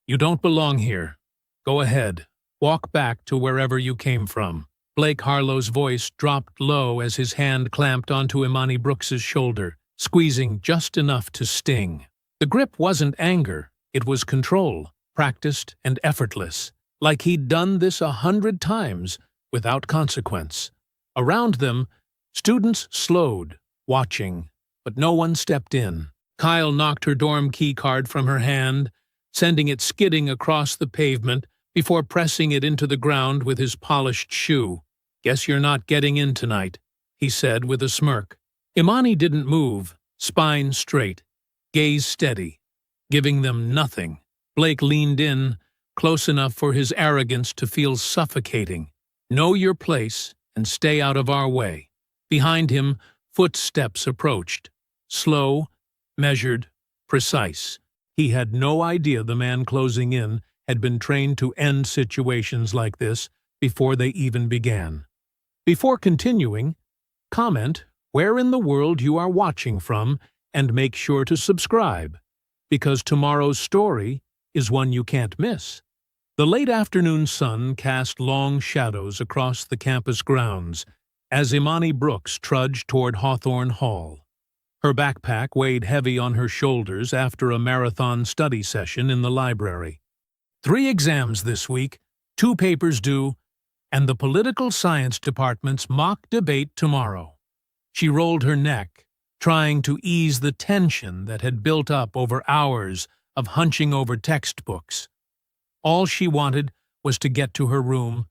You don't belong here. Go ahead. Walk back to wherever you came from." Blake Harlow's voice dropped low as his hand clamped onto Imani Brooks's shoulder, squeezing just enough to sting. The grip wasn't anger, it was control, practiced and effortless, like he'd done this 100 times without consequence. Around them, students slowed, watching, but no one stepped in. Kyle knocked her dorm key card from her hand, sending it skidding across the pavement before pressing it into the ground with his polished shoe. "Guess you're not getting in tonight," he said with a smirk. Imani didn't move, spine straight, gaze steady, giving them nothing. Blake leaned in, close enough for his arrogance to feel suffocating. "Know your place and stay out of our way." Behind him, footsteps approached. Slow, measured, precise. He had no idea the man closing in had been trained to end situations like this before they even began. Before continuing, comment where in the world you are watching from and make sure to subscribe, because tomorrow's story is one you can't miss. The late afternoon sun cast long shadows across the campus grounds as Imani Brooks trudged toward Hawthorne Hall. Her backpack weighed heavy on her shoulders after a marathon study session in the library. 3 exams this week, 2 papers due, and the political science department's mock debate tomorrow. She rolled her neck, trying to ease the tension that had built up over hours of hunching over textbooks. All she wanted was to get to her room,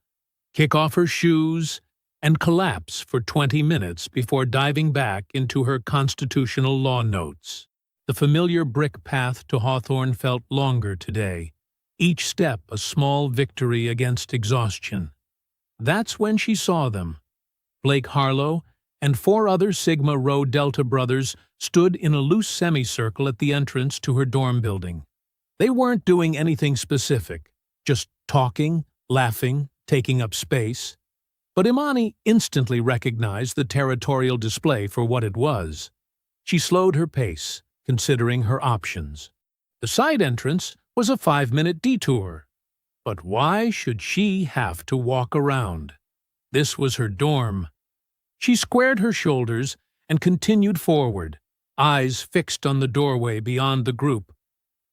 kick off her shoes, and collapse for 20 minutes before diving back into her constitutional law notes. The familiar brick path to Hawthorne felt longer today, each step a small victory against exhaustion. That's when she saw them. Blake Harlow and 4 other Sigma Rho Delta brothers stood in a loose semicircle at the entrance to her dorm building. They weren't doing anything specific, just talking, laughing, taking up space. But Imani instantly recognized the territorial display for what it was. She slowed her pace, considering her options. The side entrance was a 5-minute detour. But why should she have to walk around? This was her dorm. She squared her shoulders and continued forward, eyes fixed on the doorway beyond the group.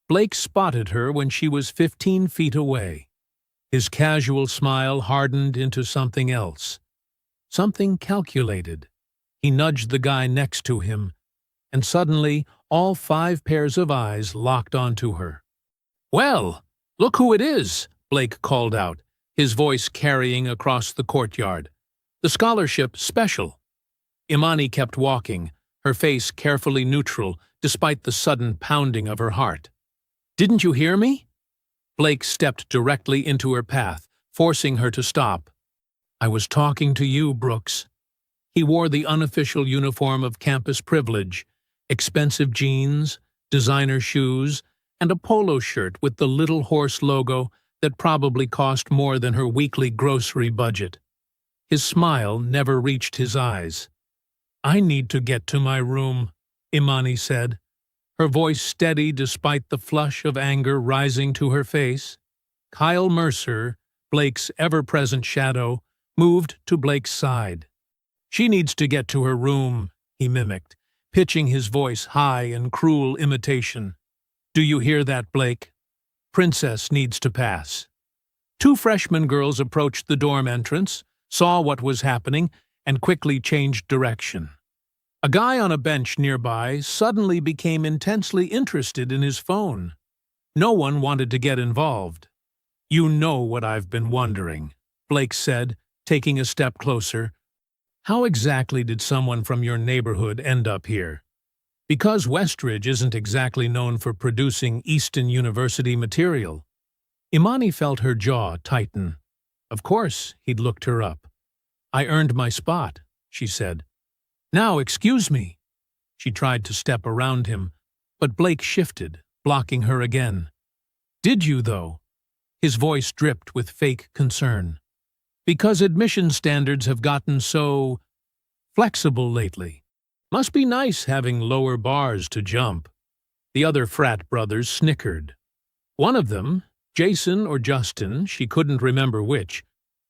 Blake spotted her when she was 15 feet away. His casual smile hardened into something else. Something calculated. He nudged the guy next to him, and suddenly all 5 pairs of eyes locked onto her. "Well, look who it is," Blake called out, his voice carrying across the courtyard. "The scholarship special." Imani kept walking, her face carefully neutral despite the sudden pounding of her heart. "Didn't you hear me?" Blake stepped directly into her path, forcing her to stop. "I was talking to you, Brooks." He wore the unofficial uniform of campus privilege, expensive jeans, designer shoes, and a polo shirt with the Little Horse logo that probably cost more than her weekly grocery budget. His smile never reached his eyes. "I need to get to my room," Imani said, her voice steady despite the flush of anger rising to her face. Kyle Mercer, Blake's ever-present shadow, moved to Blake's side. "She needs to get to her room," he mimicked, pitching his voice high in cruel imitation. "Do you hear that, Blake? Princess needs to pass." 2 freshman girls approached the dorm entrance, saw what was happening, and quickly changed direction. A guy on a bench nearby suddenly became intensely interested in his phone. No one wanted to get involved. "You know what I've been wondering," Blake said, taking a step closer. "How exactly did someone from your neighborhood end up here? Because Westridge isn't exactly known for producing Easton University material." Imani felt her jaw tighten. Of course he'd looked her up. "I earned my spot," she said. "Now, excuse me." She tried to step around him, but Blake shifted, blocking her again. "Did you, though?" His voice dripped with fake concern. "Because admission standards have gotten so flexible lately. Must be nice having lower bars to jump." The other frat brothers snickered. One of them, Jason or Justin, she couldn't remember which,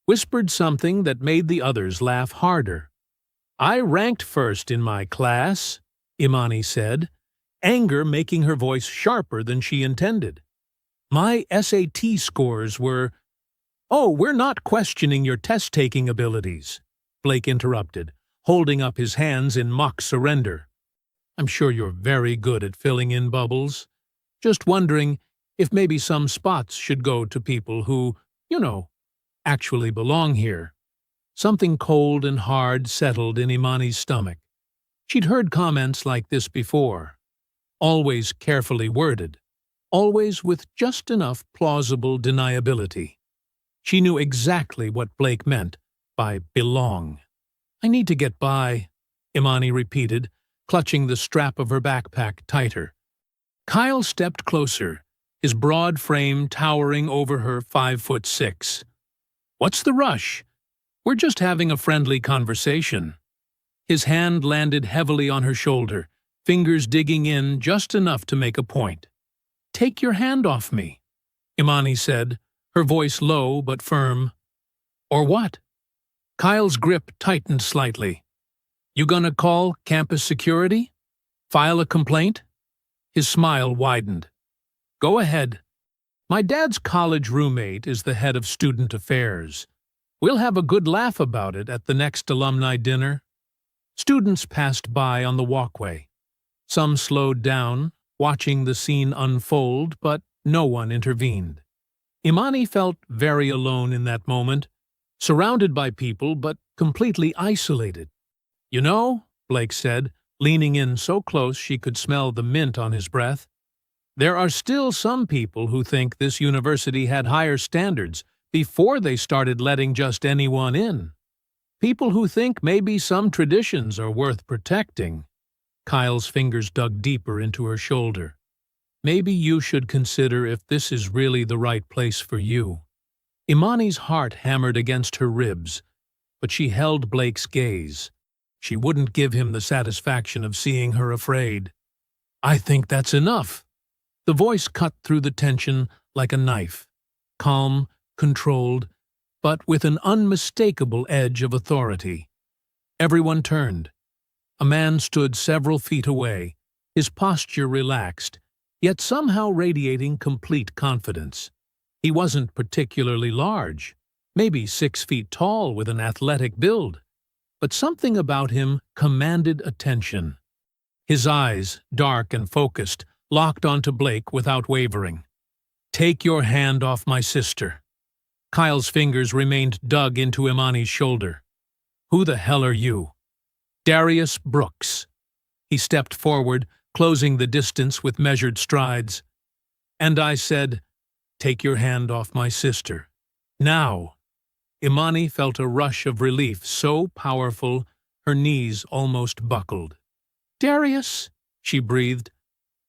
whispered something that made the others laugh harder. "I ranked first in my class," Imani said, anger making her voice sharper than she intended. "My SAT scores were—" "Oh, we're not questioning your test-taking abilities," Blake interrupted, holding up his hands in mock surrender. "I'm sure you're very good at filling in bubbles. Just wondering if maybe some spots should go to people who, actually belong here." Something cold and hard settled in Imani's stomach. She'd heard comments like this before, always carefully worded, always with just enough plausible deniability. She knew exactly what Blake meant by belong. "I need to get by," Imani repeated, clutching the strap of her backpack tighter. Kyle stepped closer, his broad frame towering over her 5'6". "What's the rush? We're just having a friendly conversation." His hand landed heavily on her shoulder, fingers digging in just enough to make a point. "Take your hand off me," Imani said, her voice low but firm. "Or what?" Kyle's grip tightened slightly. "You gonna call campus security? File a complaint?" His smile widened. "Go ahead. My dad's college roommate is the head of student affairs. We'll have a good laugh about it at the next alumni dinner." Students passed by on the walkway. Some slowed down, watching the scene unfold, but no one intervened. Imani felt very alone in that moment, surrounded by people but completely isolated. "You know," Blake said, leaning in so close she could smell the mint on his breath, "there are still some people who think this university had higher standards before they started letting just anyone in. People who think maybe some traditions are worth protecting." Kyle's fingers dug deeper into her shoulder. "Maybe you should consider if this is really the right place for you." Imani's heart hammered against her ribs, but she held Blake's gaze. She wouldn't give him the satisfaction of seeing her afraid. "I think that's enough." The voice cut through the tension like a knife, calm, controlled, but with an unmistakable edge of authority. Everyone turned. A man stood several feet away, his posture relaxed, yet somehow radiating complete confidence. He wasn't particularly large, maybe 6 feet tall with an athletic build, but something about him commanded attention. His eyes, dark and focused, locked onto Blake without wavering. "Take your hand off my sister." Kyle's fingers remained dug into Imani's shoulder. "Who the hell are you?" "Darius Brooks." He stepped forward, closing the distance with measured strides. "And I said, take your hand off my sister. Now." Imani felt a rush of relief so powerful her knees almost buckled. "Darius," she breathed.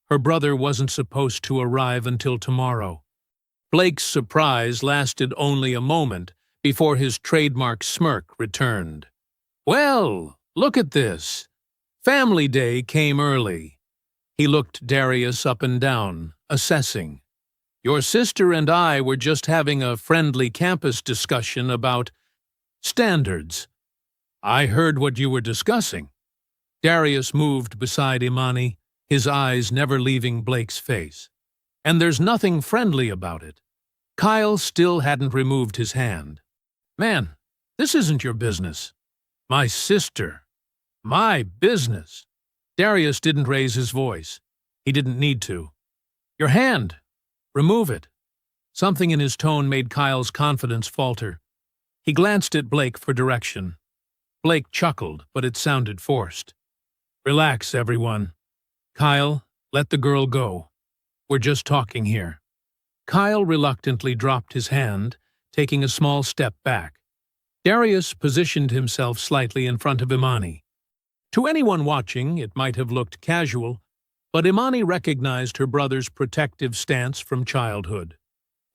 Her brother wasn't supposed to arrive until tomorrow. Blake's surprise lasted only a moment before his trademark smirk returned. "Well, look at this. Family Day came early." He looked Darius up and down, assessing. "Your sister and I were just having a friendly campus discussion about standards." "I heard what you were discussing." Darius moved beside Imani, his eyes never leaving Blake's face. "And there's nothing friendly about it." Kyle still hadn't removed his hand. "Man, this isn't your business." "My sister. My business." Darius didn't raise his voice. He didn't need to. "Your hand. Remove it." Something in his tone made Kyle's confidence falter. He glanced at Blake for direction. Blake chuckled, but it sounded forced. "Relax, everyone. Kyle, let the girl go. We're just talking here." Kyle reluctantly dropped his hand, taking a small step back. Darius positioned himself slightly in front of Imani. To anyone watching, it might have looked casual, but Imani recognized her brother's protective stance from childhood.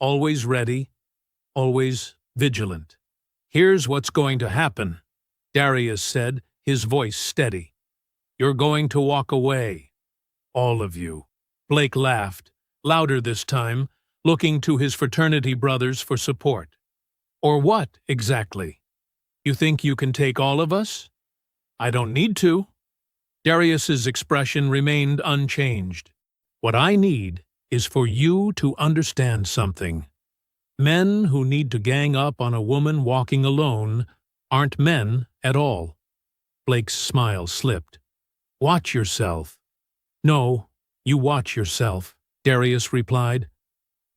Always ready, always vigilant. "Here's what's going to happen," Darius said, his voice steady. "You're going to walk away. All of you." Blake laughed, louder this time, looking to his fraternity brothers for support. Or what, exactly? You think you can take all of us? I don't need to. Darius's expression remained unchanged. What I need is for you to understand something. Men who need to gang up on a woman walking alone aren't men at all. Blake's smile slipped. Watch yourself. No, you watch yourself, Darius replied.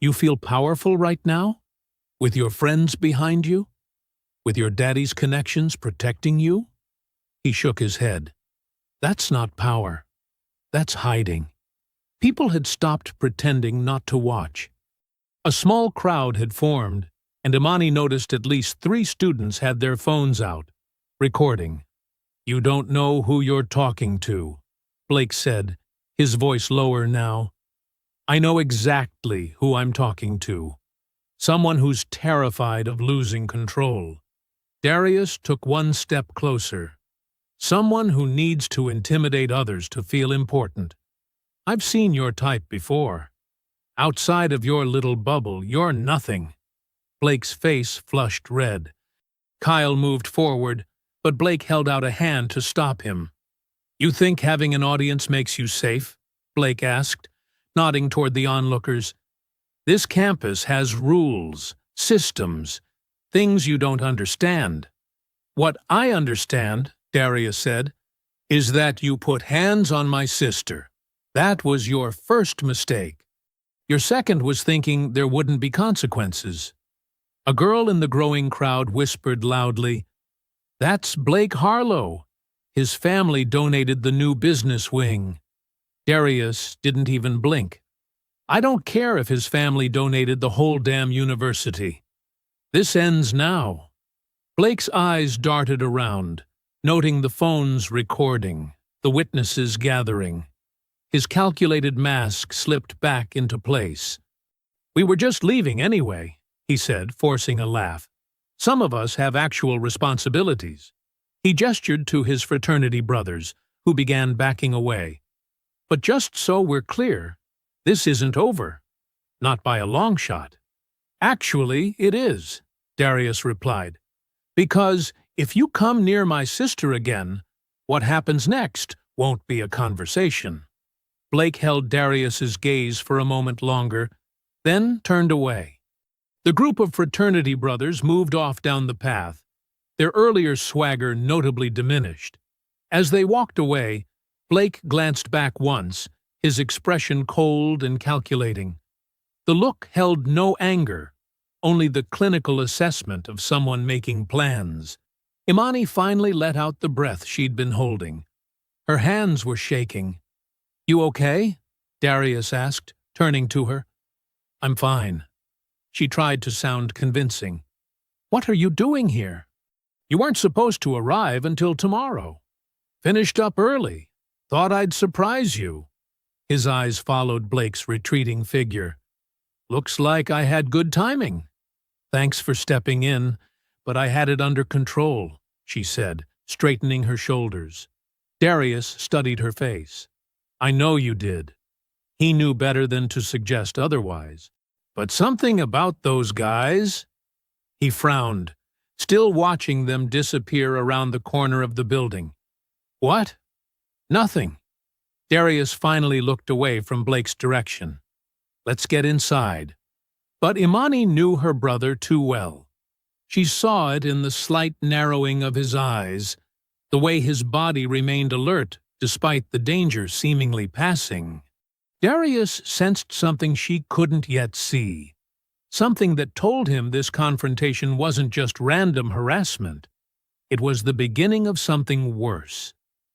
You feel powerful right now? With your friends behind you? With your daddy's connections protecting you? He shook his head. That's not power. That's hiding. People had stopped pretending not to watch. A small crowd had formed, and Imani noticed at least 3 students had their phones out, recording. You don't know who you're talking to, Blake said, his voice lower now. I know exactly who I'm talking to. Someone who's terrified of losing control. Darius took one step closer. Someone who needs to intimidate others to feel important. I've seen your type before. Outside of your little bubble, you're nothing. Blake's face flushed red. Kyle moved forward, but Blake held out a hand to stop him. You think having an audience makes you safe? Blake asked, nodding toward the onlookers. This campus has rules, systems, things you don't understand. What I understand, Darius said, is that you put hands on my sister. That was your first mistake. Your second was thinking there wouldn't be consequences. A girl in the growing crowd whispered loudly, That's Blake Harlow. His family donated the new business wing. Darius didn't even blink. I don't care if his family donated the whole damn university. This ends now. Blake's eyes darted around, noting the phones recording, the witnesses gathering. His calculated mask slipped back into place. We were just leaving anyway, he said, forcing a laugh. Some of us have actual responsibilities. He gestured to his fraternity brothers, who began backing away. But just so we're clear, this isn't over. Not by a long shot. Actually, it is, Darius replied. Because if you come near my sister again, what happens next won't be a conversation. Blake held Darius's gaze for a moment longer, then turned away. The group of fraternity brothers moved off down the path, their earlier swagger notably diminished. As they walked away, Blake glanced back once, his expression cold and calculating. The look held no anger, only the clinical assessment of someone making plans. Imani finally let out the breath she'd been holding. Her hands were shaking. You okay? Darius asked, turning to her. I'm fine. She tried to sound convincing. What are you doing here? You weren't supposed to arrive until tomorrow. Finished up early. Thought I'd surprise you. His eyes followed Blake's retreating figure. Looks like I had good timing. Thanks for stepping in, but I had it under control, she said, straightening her shoulders. Darius studied her face. I know you did. He knew better than to suggest otherwise. But something about those guys... He frowned, still watching them disappear around the corner of the building. What? Nothing. Darius finally looked away from Blake's direction. Let's get inside. But Imani knew her brother too well. She saw it in the slight narrowing of his eyes, the way his body remained alert despite the danger seemingly passing. Darius sensed something she couldn't yet see, something that told him this confrontation wasn't just random harassment. It was the beginning of something worse.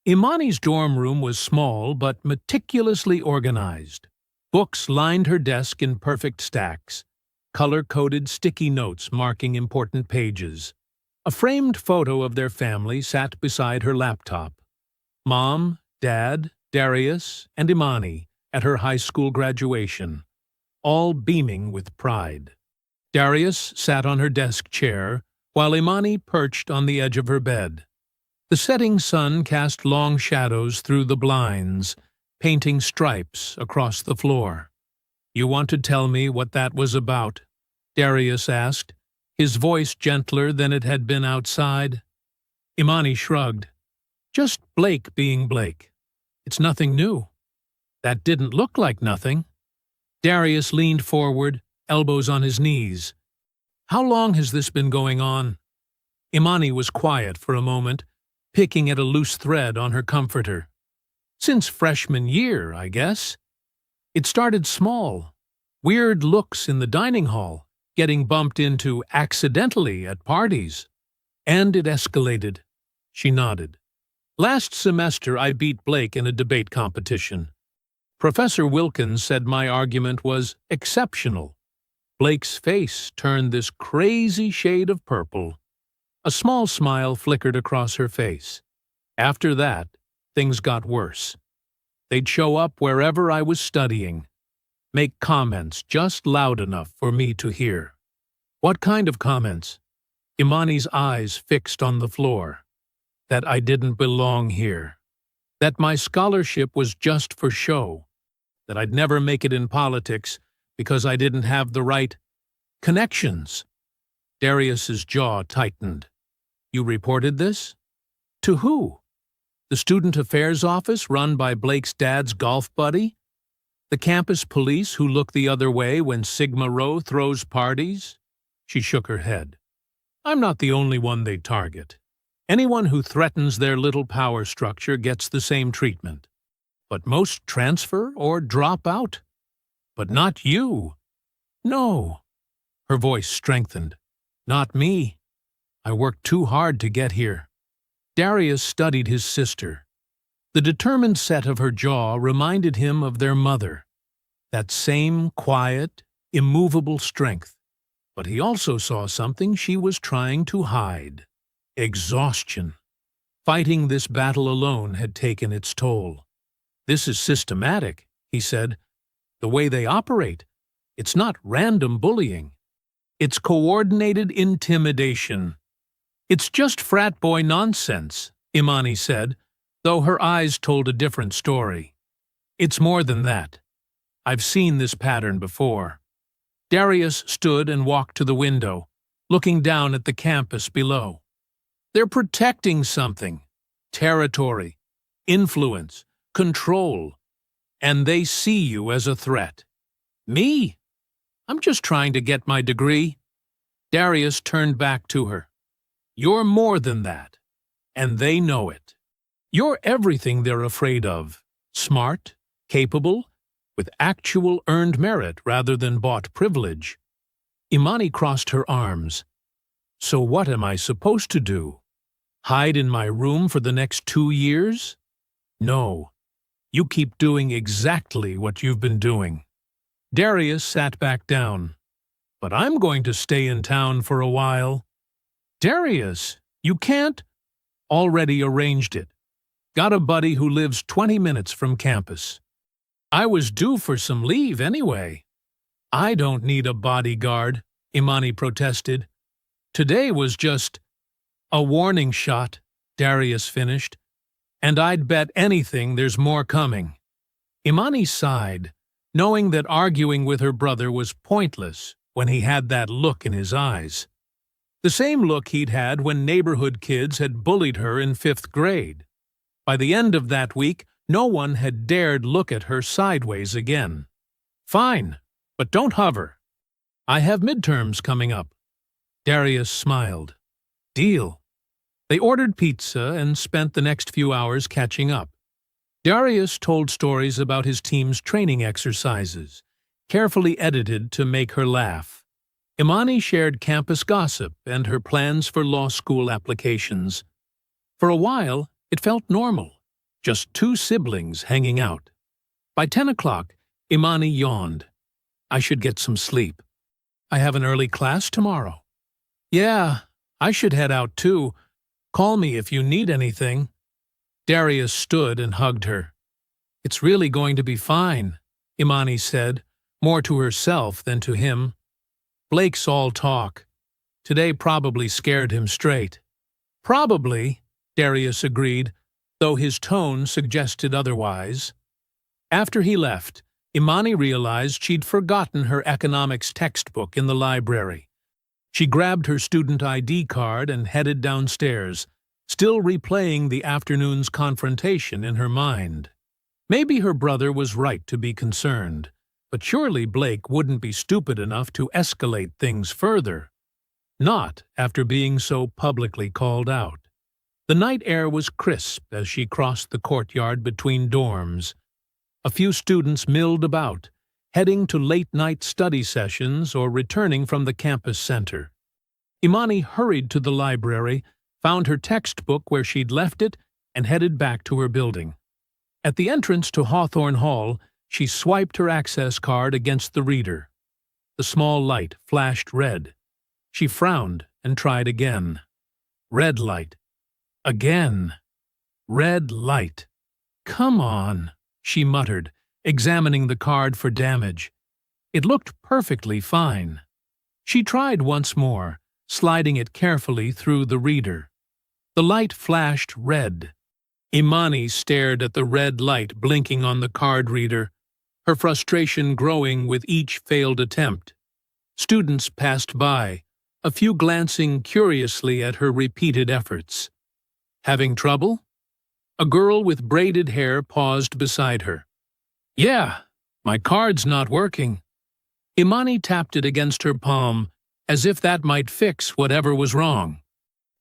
Imani's dorm room was small but meticulously organized. Books lined her desk in perfect stacks, color-coded sticky notes marking important pages. A framed photo of their family sat beside her laptop. Mom, Dad, Darius, and Imani at her high school graduation, all beaming with pride. Darius sat on her desk chair, while Imani perched on the edge of her bed. The setting sun cast long shadows through the blinds, painting stripes across the floor. You want to tell me what that was about? Darius asked, his voice gentler than it had been outside. Imani shrugged. Just Blake being Blake. It's nothing new. That didn't look like nothing. Darius leaned forward, elbows on his knees. How long has this been going on? Imani was quiet for a moment, picking at a loose thread on her comforter. Since freshman year, I guess. It started small. Weird looks in the dining hall, getting bumped into accidentally at parties. And it escalated. She nodded. Last semester I beat Blake in a debate competition. Professor Wilkins said my argument was exceptional. Blake's face turned this crazy shade of purple. A small smile flickered across her face. After that, things got worse. They'd show up wherever I was studying, make comments just loud enough for me to hear. What kind of comments? Imani's eyes fixed on the floor. That I didn't belong here. That my scholarship was just for show. That I'd never make it in politics because I didn't have the right connections. Darius's jaw tightened. You reported this? To who? The Student Affairs Office run by Blake's dad's golf buddy? The campus police who look the other way when Sigma Rho throws parties? She shook her head. I'm not the only one they target. Anyone who threatens their little power structure gets the same treatment. But most transfer or drop out. But not you. No. Her voice strengthened. Not me. I worked too hard to get here. Darius studied his sister. The determined set of her jaw reminded him of their mother. That same quiet, immovable strength. But he also saw something she was trying to hide. Exhaustion. Fighting this battle alone had taken its toll. This is systematic, he said. The way they operate. It's not random bullying. It's coordinated intimidation. It's just frat boy nonsense, Imani said, though her eyes told a different story. It's more than that. I've seen this pattern before. Darius stood and walked to the window, looking down at the campus below. They're protecting something. Territory, influence, control. And they see you as a threat. Me? I'm just trying to get my degree. Darius turned back to her. You're more than that, and they know it. You're everything they're afraid of. Smart, capable, with actual earned merit rather than bought privilege. Imani crossed her arms. So what am I supposed to do? Hide in my room for the next 2 years? No. You keep doing exactly what you've been doing. Darius sat back down. But I'm going to stay in town for a while. Darius, you can't? Already arranged it. Got a buddy who lives 20 minutes from campus. I was due for some leave anyway. I don't need a bodyguard, Imani protested. Today was just a warning shot, Darius finished. And I'd bet anything there's more coming. Imani sighed, knowing that arguing with her brother was pointless when he had that look in his eyes. The same look he'd had when neighborhood kids had bullied her in 5th grade. By the end of that week, no one had dared look at her sideways again. Fine, but don't hover. I have midterms coming up. Darius smiled. Deal. They ordered pizza and spent the next few hours catching up. Darius told stories about his team's training exercises, carefully edited to make her laugh. Imani shared campus gossip and her plans for law school applications. For a while, it felt normal, just 2 siblings hanging out. By 10 o'clock, Imani yawned. I should get some sleep. I have an early class tomorrow. Yeah, I should head out too. Call me if you need anything. Darius stood and hugged her. It's really going to be fine, Imani said, more to herself than to him. Blake's all talk. Today probably scared him straight. Probably, Darius agreed, though his tone suggested otherwise. After he left, Imani realized she'd forgotten her economics textbook in the library. She grabbed her student ID card and headed downstairs, still replaying the afternoon's confrontation in her mind. Maybe her brother was right to be concerned, but surely Blake wouldn't be stupid enough to escalate things further. Not after being so publicly called out. The night air was crisp as she crossed the courtyard between dorms. A few students milled about, heading to late-night study sessions or returning from the campus center. Imani hurried to the library, found her textbook where she'd left it, and headed back to her building. At the entrance to Hawthorne Hall, she swiped her access card against the reader. The small light flashed red. She frowned and tried again. Red light. Again. Red light. Come on, she muttered, examining the card for damage. It looked perfectly fine. She tried once more, sliding it carefully through the reader. The light flashed red. Imani stared at the red light blinking on the card reader, her frustration growing with each failed attempt. Students passed by, a few glancing curiously at her repeated efforts. Having trouble? A girl with braided hair paused beside her. Yeah, my card's not working. Imani tapped it against her palm, as if that might fix whatever was wrong.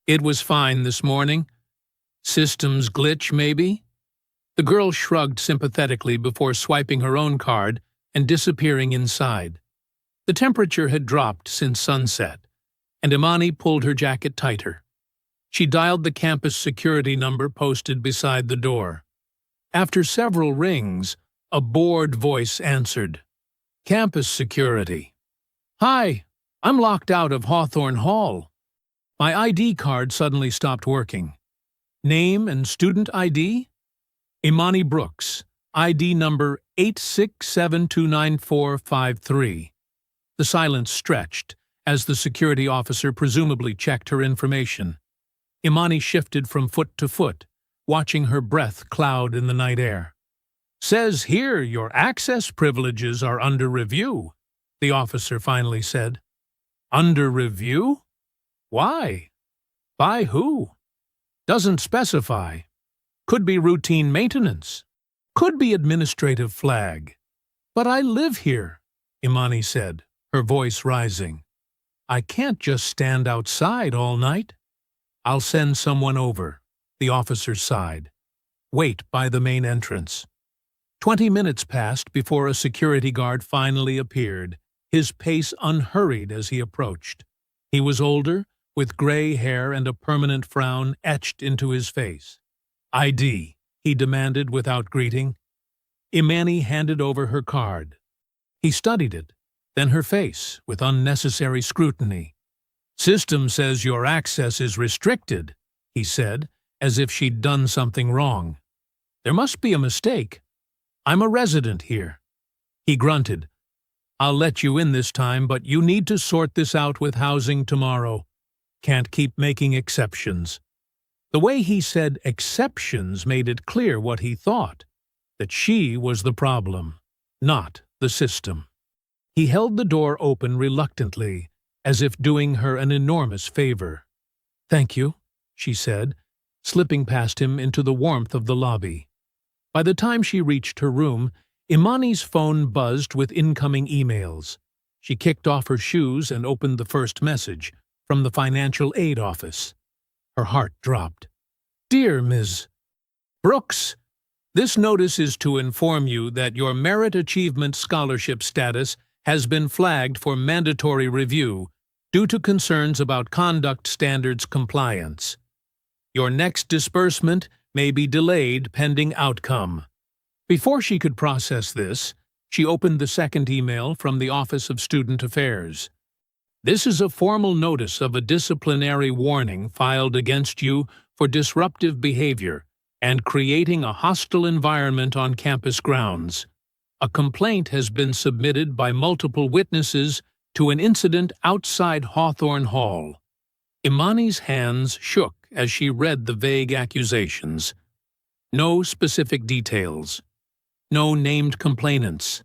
It was fine this morning. Systems glitch, maybe? The girl shrugged sympathetically before swiping her own card and disappearing inside. The temperature had dropped since sunset, and Imani pulled her jacket tighter. She dialed the campus security number posted beside the door. After several rings, a bored voice answered. Campus security. Hi, I'm locked out of Hawthorne Hall. My ID card suddenly stopped working. Name and student ID? Imani Brooks, ID number 867294553. The silence stretched as the security officer presumably checked her information. Imani shifted from foot to foot, watching her breath cloud in the night air. Says here your access privileges are under review, the officer finally said. Under review? Why? By who? Doesn't specify. Could be routine maintenance. Could be administrative flag. But I live here, Imani said, her voice rising. I can't just stand outside all night. I'll send someone over, the officer sighed. Wait by the main entrance. 20 minutes passed before a security guard finally appeared, his pace unhurried as he approached. He was older, with gray hair and a permanent frown etched into his face. ID, he demanded without greeting. Imani handed over her card. He studied it, then her face, with unnecessary scrutiny. System says your access is restricted, he said, as if she'd done something wrong. There must be a mistake. I'm a resident here. He grunted. I'll let you in this time, but you need to sort this out with housing tomorrow. Can't keep making exceptions. The way he said exceptions made it clear what he thought, that she was the problem, not the system. He held the door open reluctantly, as if doing her an enormous favor. Thank you, she said, slipping past him into the warmth of the lobby. By the time she reached her room, Imani's phone buzzed with incoming emails. She kicked off her shoes and opened the first message, from the financial aid office. Her heart dropped. Dear Ms. Brooks, this notice is to inform you that your Merit Achievement Scholarship status has been flagged for mandatory review due to concerns about conduct standards compliance. Your next disbursement may be delayed pending outcome. Before she could process this, she opened the second email from the Office of Student Affairs. This is a formal notice of a disciplinary warning filed against you for disruptive behavior and creating a hostile environment on campus grounds. A complaint has been submitted by multiple witnesses to an incident outside Hawthorne Hall. Imani's hands shook as she read the vague accusations. No specific details. No named complainants.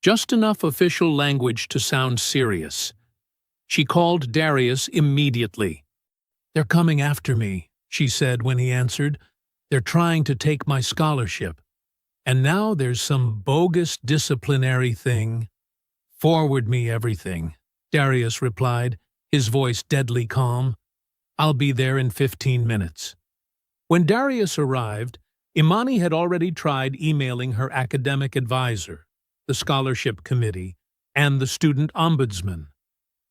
just enough official language to sound serious. She called Darius immediately. "They're coming after me," she said when he answered. "They're trying to take my scholarship. And now there's some bogus disciplinary thing." "Forward me everything," Darius replied, his voice deadly calm. "I'll be there in 15 minutes. When Darius arrived, Imani had already tried emailing her academic advisor, the scholarship committee, and the student ombudsman.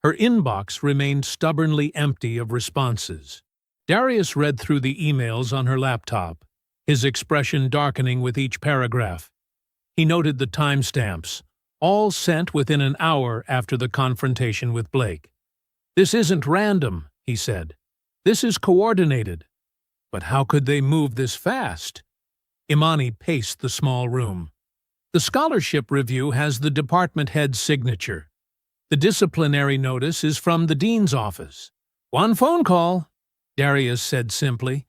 Her inbox remained stubbornly empty of responses. Darius read through the emails on her laptop, his expression darkening with each paragraph. He noted the timestamps, all sent within an hour after the confrontation with Blake. "This isn't random," he said. "This is coordinated." But how could they move this fast? Imani paced the small room. The scholarship review has the department head's signature. The disciplinary notice is from the dean's office. "One phone call," Darius said simply.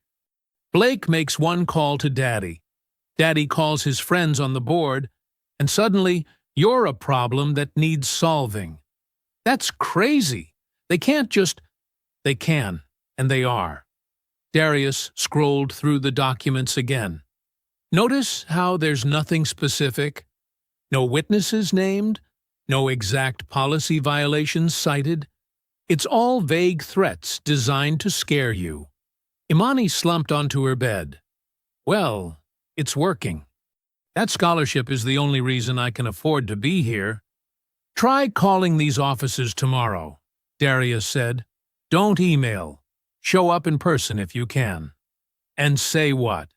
"Blake makes one call to Daddy. Daddy calls his friends on the board, and suddenly you're a problem that needs solving. That's crazy. They can't just—" "They can, and they are." Darius scrolled through the documents again. "Notice how there's nothing specific? No witnesses named? No exact policy violations cited? It's all vague threats designed to scare you." Imani slumped onto her bed. "Well, it's working. That scholarship is the only reason I can afford to be here." "Try calling these offices tomorrow," Darius said. "Don't email. Show up in person if you can." "And say what?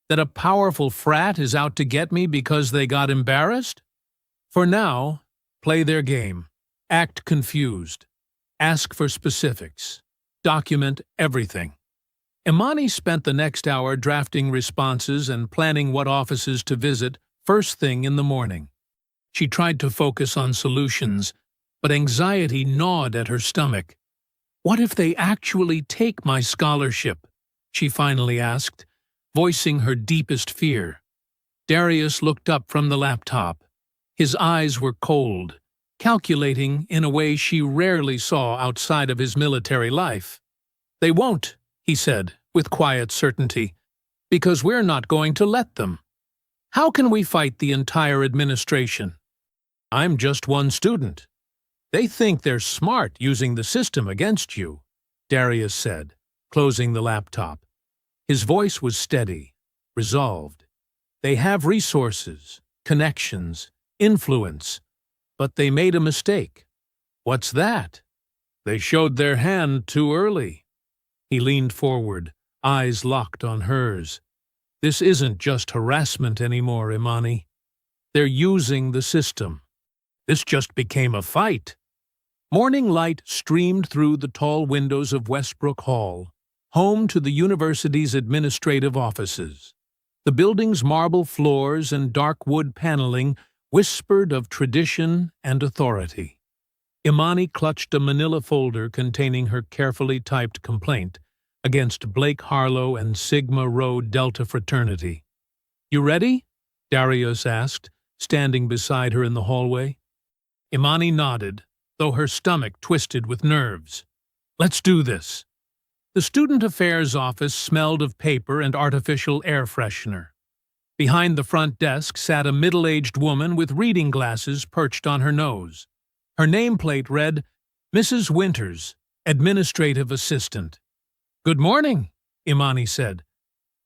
That a powerful frat is out to get me because they got embarrassed?" "For now, play their game. Act confused. Ask for specifics. Document everything." Imani spent the next hour drafting responses and planning what offices to visit first thing in the morning. She tried to focus on solutions, but anxiety gnawed at her stomach. "What if they actually take my scholarship?" she finally asked, voicing her deepest fear. Darius looked up from the laptop. His eyes were cold, calculating in a way she rarely saw outside of his military life. "They won't," he said, with quiet certainty, "because we're not going to let them. How can we fight the entire administration? I'm just one student. They think they're smart using the system against you," Darius said, closing the laptop. His voice was steady, resolved. "They have resources, connections, influence, but they made a mistake." "What's that?" "They showed their hand too early." He leaned forward, eyes locked on hers. "This isn't just harassment anymore, Imani. They're using the system. This just became a fight." Morning light streamed through the tall windows of Westbrook Hall, home to the university's administrative offices. The building's marble floors and dark wood paneling whispered of tradition and authority. Imani clutched a manila folder containing her carefully typed complaint against Blake Harlow and Sigma Rho Delta fraternity. "You ready?" Darius asked, standing beside her in the hallway. Imani nodded, though her stomach twisted with nerves. "Let's do this." The student affairs office smelled of paper and artificial air freshener. Behind the front desk sat a middle-aged woman with reading glasses perched on her nose. Her nameplate read, "Mrs. Winters, Administrative Assistant." "Good morning," Imani said.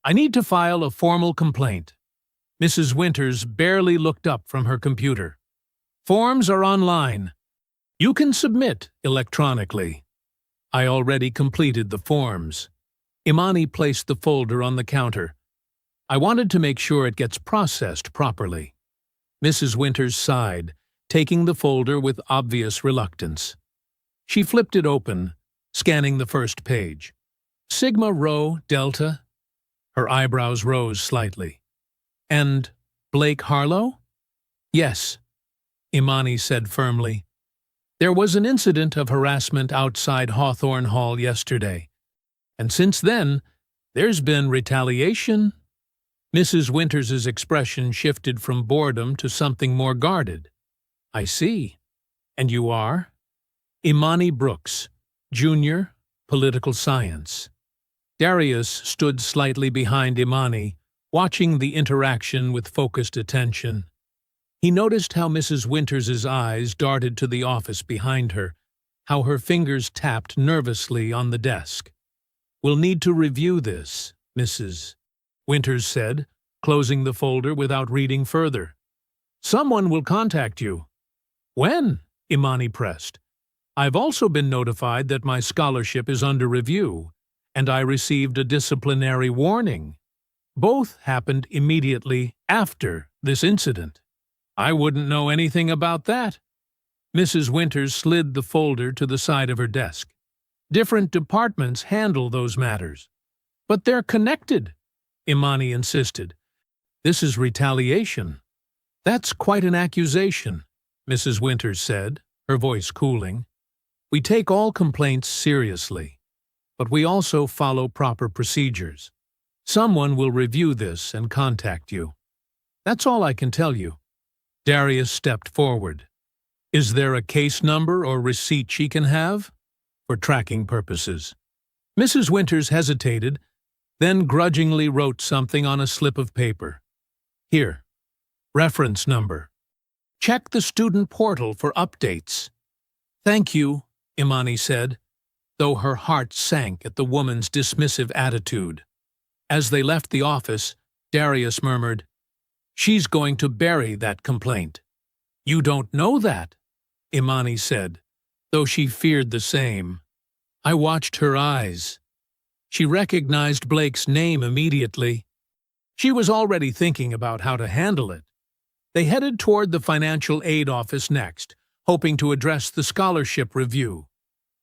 "I need to file a formal complaint." Mrs. Winters barely looked up from her computer. "Forms are online. You can submit electronically." "I already completed the forms." Imani placed the folder on the counter. "I wanted to make sure it gets processed properly." Mrs. Winters sighed, taking the folder with obvious reluctance. She flipped it open, scanning the first page. "Sigma Rho Delta?" Her eyebrows rose slightly. "And Blake Harlow?" "Yes," Imani said firmly. "There was an incident of harassment outside Hawthorne Hall yesterday. And since then, there's been retaliation." Mrs. Winters's expression shifted from boredom to something more guarded. I see. And you are? Imani Brooks, Junior, Political Science. Darius stood slightly behind Imani, watching the interaction with focused attention. He noticed how Mrs. Winters's eyes darted to the office behind her, how her fingers tapped nervously on the desk. "We'll need to review this," Mrs. Winters said, closing the folder without reading further. "Someone will contact you." "When?" Imani pressed. "I've also been notified that my scholarship is under review, and I received a disciplinary warning. Both happened immediately after this incident." "I wouldn't know anything about that." Mrs. Winters slid the folder to the side of her desk. "Different departments handle those matters." "But they're connected," Imani insisted. "This is retaliation." "That's quite an accusation," Mrs. Winters said, her voice cooling. "We take all complaints seriously, but we also follow proper procedures. Someone will review this and contact you. That's all I can tell you." Darius stepped forward. "Is there a case number or receipt she can have?" "For tracking purposes." Mrs. Winters hesitated, then grudgingly wrote something on a slip of paper. "Here. Reference number. Check the student portal for updates." "Thank you," Imani said, though her heart sank at the woman's dismissive attitude. As they left the office, Darius murmured, "She's going to bury that complaint." "You don't know that," Imani said, though she feared the same. "I watched her eyes." She recognized Blake's name immediately. She was already thinking about how to handle it. They headed toward the financial aid office next, hoping to address the scholarship review.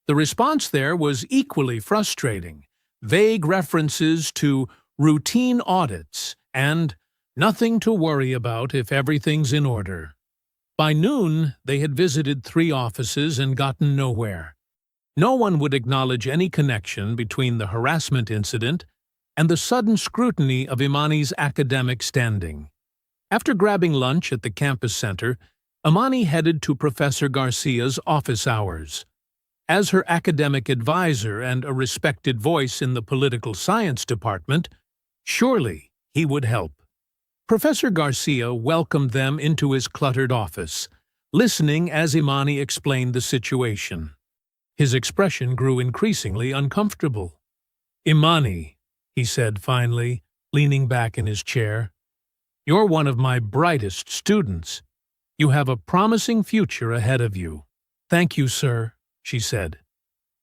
The response there was equally frustrating. Vague references to routine audits and nothing to worry about if everything's in order. By noon, they had visited 3 offices and gotten nowhere. No one would acknowledge any connection between the harassment incident and the sudden scrutiny of Imani's academic standing. After grabbing lunch at the campus center, Imani headed to Professor Garcia's office hours. As her academic advisor and a respected voice in the political science department, surely he would help. Professor Garcia welcomed them into his cluttered office, listening as Imani explained the situation. His expression grew increasingly uncomfortable. "Imani," he said finally, leaning back in his chair, "you're one of my brightest students. You have a promising future ahead of you." "Thank you, sir," she said.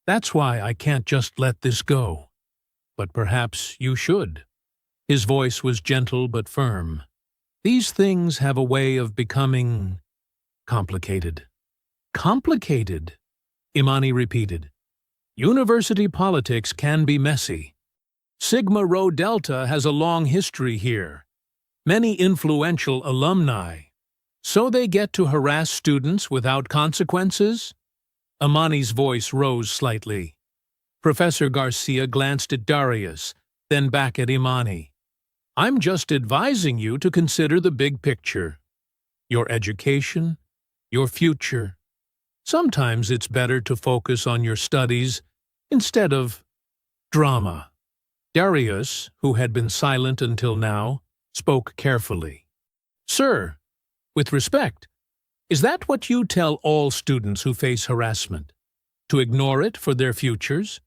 "That's why I can't just let this go." "But perhaps you should." His voice was gentle but firm. "These things have a way of becoming complicated." "Complicated?" Imani repeated. "University politics can be messy. Sigma Rho Delta has a long history here. Many influential alumni. So they get to harass students without consequences?" Imani's voice rose slightly. Professor Garcia glanced at Darius, then back at Imani. "I'm just advising you to consider the big picture. Your education, your future. Sometimes it's better to focus on your studies instead of drama." Darius, who had been silent until now, spoke carefully. "Sir, with respect, is that what you tell all students who face harassment? To ignore it for their futures?"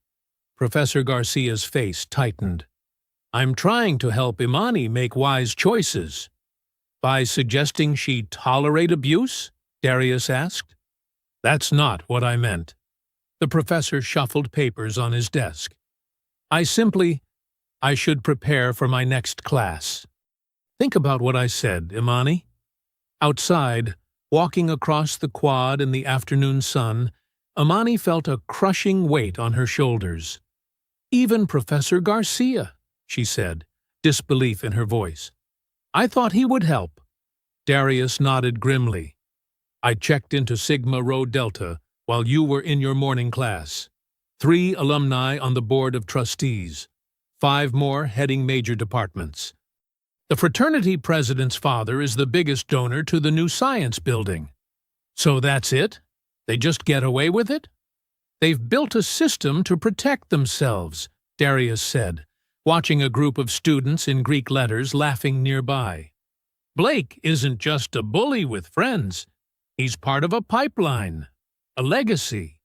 Professor Garcia's face tightened. "I'm trying to help Imani make wise choices." "By suggesting she tolerate abuse?" Darius asked. "That's not what I meant." The professor shuffled papers on his desk. I should prepare for my next class." "Think about what I said, Imani." Outside, walking across the quad in the afternoon sun, Imani felt a crushing weight on her shoulders. "Even Professor Garcia," she said, disbelief in her voice. "I thought he would help." Darius nodded grimly. "I checked into Sigma Rho Delta while you were in your morning class. 3 alumni on the board of trustees. 5 more heading major departments. The fraternity president's father is the biggest donor to the new science building. So that's it? They just get away with it? They've built a system to protect themselves, Darius said, watching a group of students in Greek letters laughing nearby. Blake isn't just a bully with friends. He's part of a pipeline, a legacy.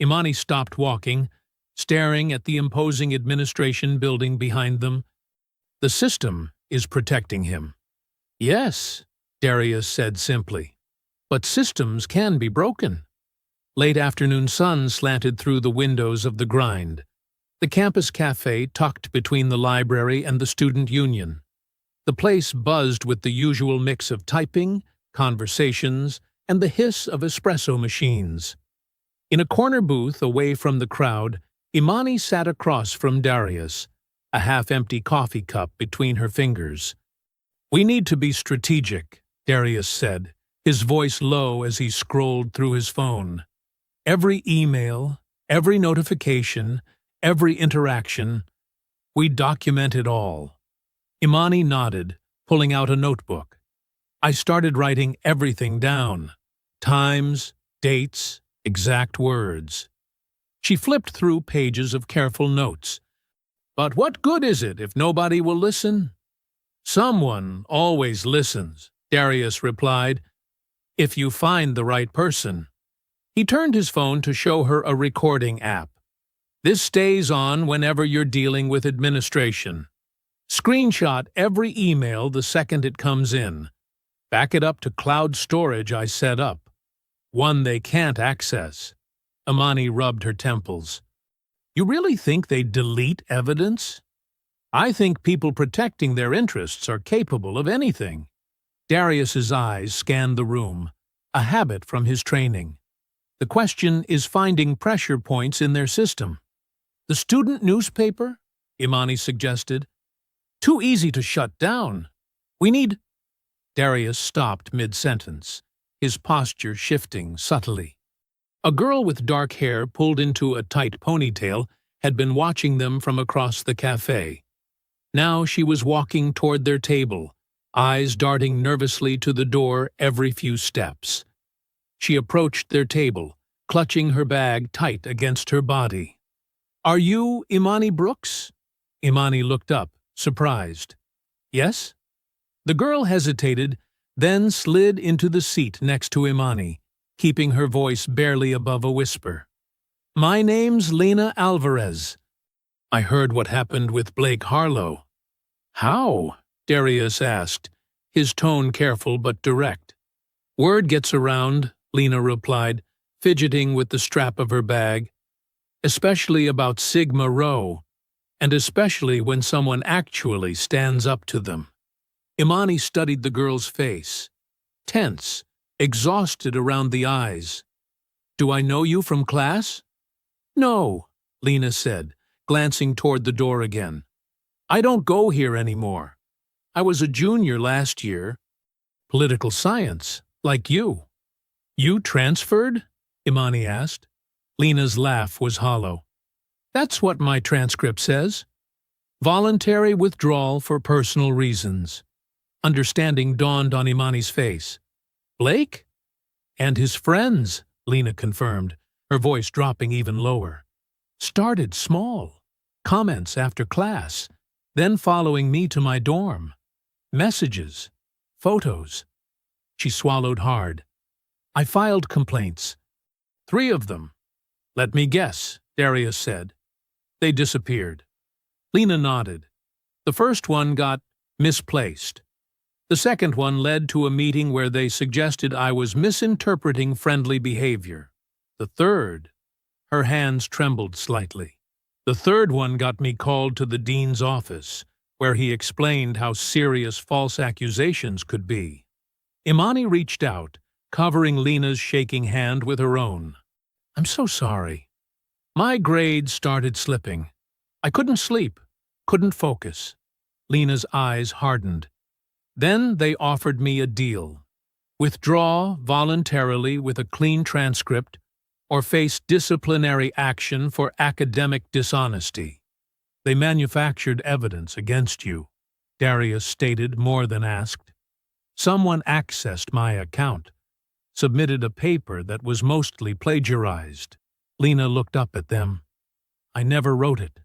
Imani stopped walking, staring at the imposing administration building behind them. The system is protecting him. Yes, Darius said simply. But systems can be broken. Late afternoon sun slanted through the windows of the grind. The campus cafe tucked between the library and the student union. The place buzzed with the usual mix of typing, conversations, and the hiss of espresso machines. In a corner booth away from the crowd, Imani sat across from Darius, a half-empty coffee cup between her fingers. "We need to be strategic," Darius said, his voice low as he scrolled through his phone. Every email, every notification, every interaction, we document it all. Imani nodded, pulling out a notebook. I started writing everything down. Times, dates, exact words. She flipped through pages of careful notes. But what good is it if nobody will listen? Someone always listens, Darius replied, if you find the right person. He turned his phone to show her a recording app. This stays on whenever you're dealing with administration. Screenshot every email the second it comes in. Back it up to cloud storage I set up. One they can't access. Imani rubbed her temples. You really think they delete evidence? I think people protecting their interests are capable of anything. Darius's eyes scanned the room, a habit from his training. The question is finding pressure points in their system. The student newspaper? Imani suggested. Too easy to shut down. We need... Darius stopped mid-sentence, his posture shifting subtly. A girl with dark hair pulled into a tight ponytail had been watching them from across the cafe. Now she was walking toward their table, eyes darting nervously to the door every few steps. She approached their table, clutching her bag tight against her body. Are you Imani Brooks? Imani looked up, surprised. Yes? The girl hesitated, then slid into the seat next to Imani, keeping her voice barely above a whisper. My name's Lena Alvarez. I heard what happened with Blake Harlow. How? Darius asked, his tone careful but direct. Word gets around, Lena replied, fidgeting with the strap of her bag. Especially about Sigma Rho, and especially when someone actually stands up to them. Imani studied the girl's face, tense, exhausted around the eyes. Do I know you from class? No, Lena said, glancing toward the door again. I don't go here anymore. I was a junior last year. Political science, like you. You transferred? Imani asked. Lena's laugh was hollow. That's what my transcript says. Voluntary withdrawal for personal reasons. Understanding dawned on Imani's face. Blake? And his friends, Lena confirmed, her voice dropping even lower. Started small. Comments after class, then following me to my dorm. Messages. Photos. She swallowed hard. I filed complaints. 3 of them. Let me guess, Darius said. They disappeared. Lena nodded. The first one got misplaced. The second one led to a meeting where they suggested I was misinterpreting friendly behavior. The third, her hands trembled slightly. The third one got me called to the dean's office, where he explained how serious false accusations could be. Imani reached out, covering Lena's shaking hand with her own. I'm so sorry. My grades started slipping. I couldn't sleep, couldn't focus. Lena's eyes hardened. Then they offered me a deal. Withdraw voluntarily with a clean transcript or face disciplinary action for academic dishonesty. They manufactured evidence against you, Darius stated more than asked. Someone accessed my account. submitted a paper that was mostly plagiarized. Lena looked up at them. I never wrote it.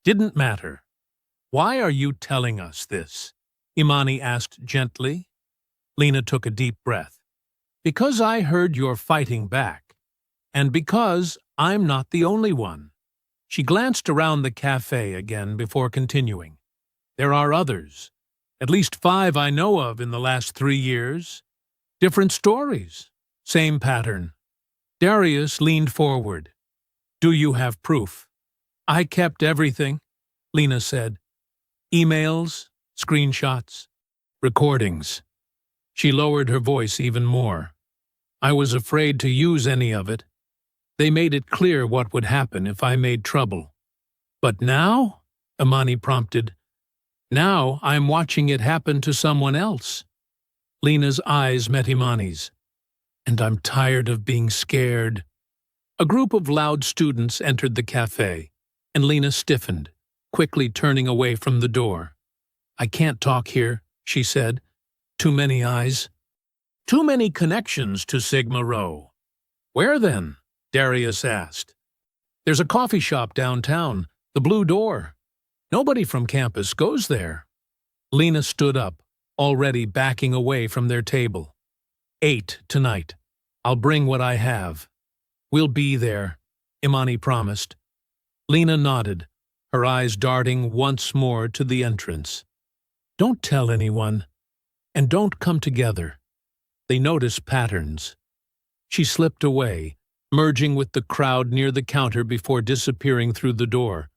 Didn't matter. Why are you telling us this? Imani asked gently. Lena took a deep breath. Because I heard you're fighting back. And because I'm not the only one. She glanced around the cafe again before continuing. There are others. At least 5 I know of in the last 3 years. Different stories. Same pattern. Darius leaned forward. Do you have proof? I kept everything, Lena said. Emails, screenshots, recordings. She lowered her voice even more. I was afraid to use any of it. They made it clear what would happen if I made trouble. But now? Imani prompted. Now I'm watching it happen to someone else. Lena's eyes met Imani's. And I'm tired of being scared. A group of loud students entered the cafe, and Lena stiffened, quickly turning away from the door. I can't talk here, she said. Too many eyes. Too many connections to Sigma Rho. Where then? Darius asked. There's a coffee shop downtown, the Blue Door. Nobody from campus goes there. Lena stood up, already backing away from their table. 8 tonight. I'll bring what I have. We'll be there, Imani promised. Lena nodded, her eyes darting once more to the entrance. Don't tell anyone, and don't come together. They notice patterns. She slipped away, merging with the crowd near the counter before disappearing through the door.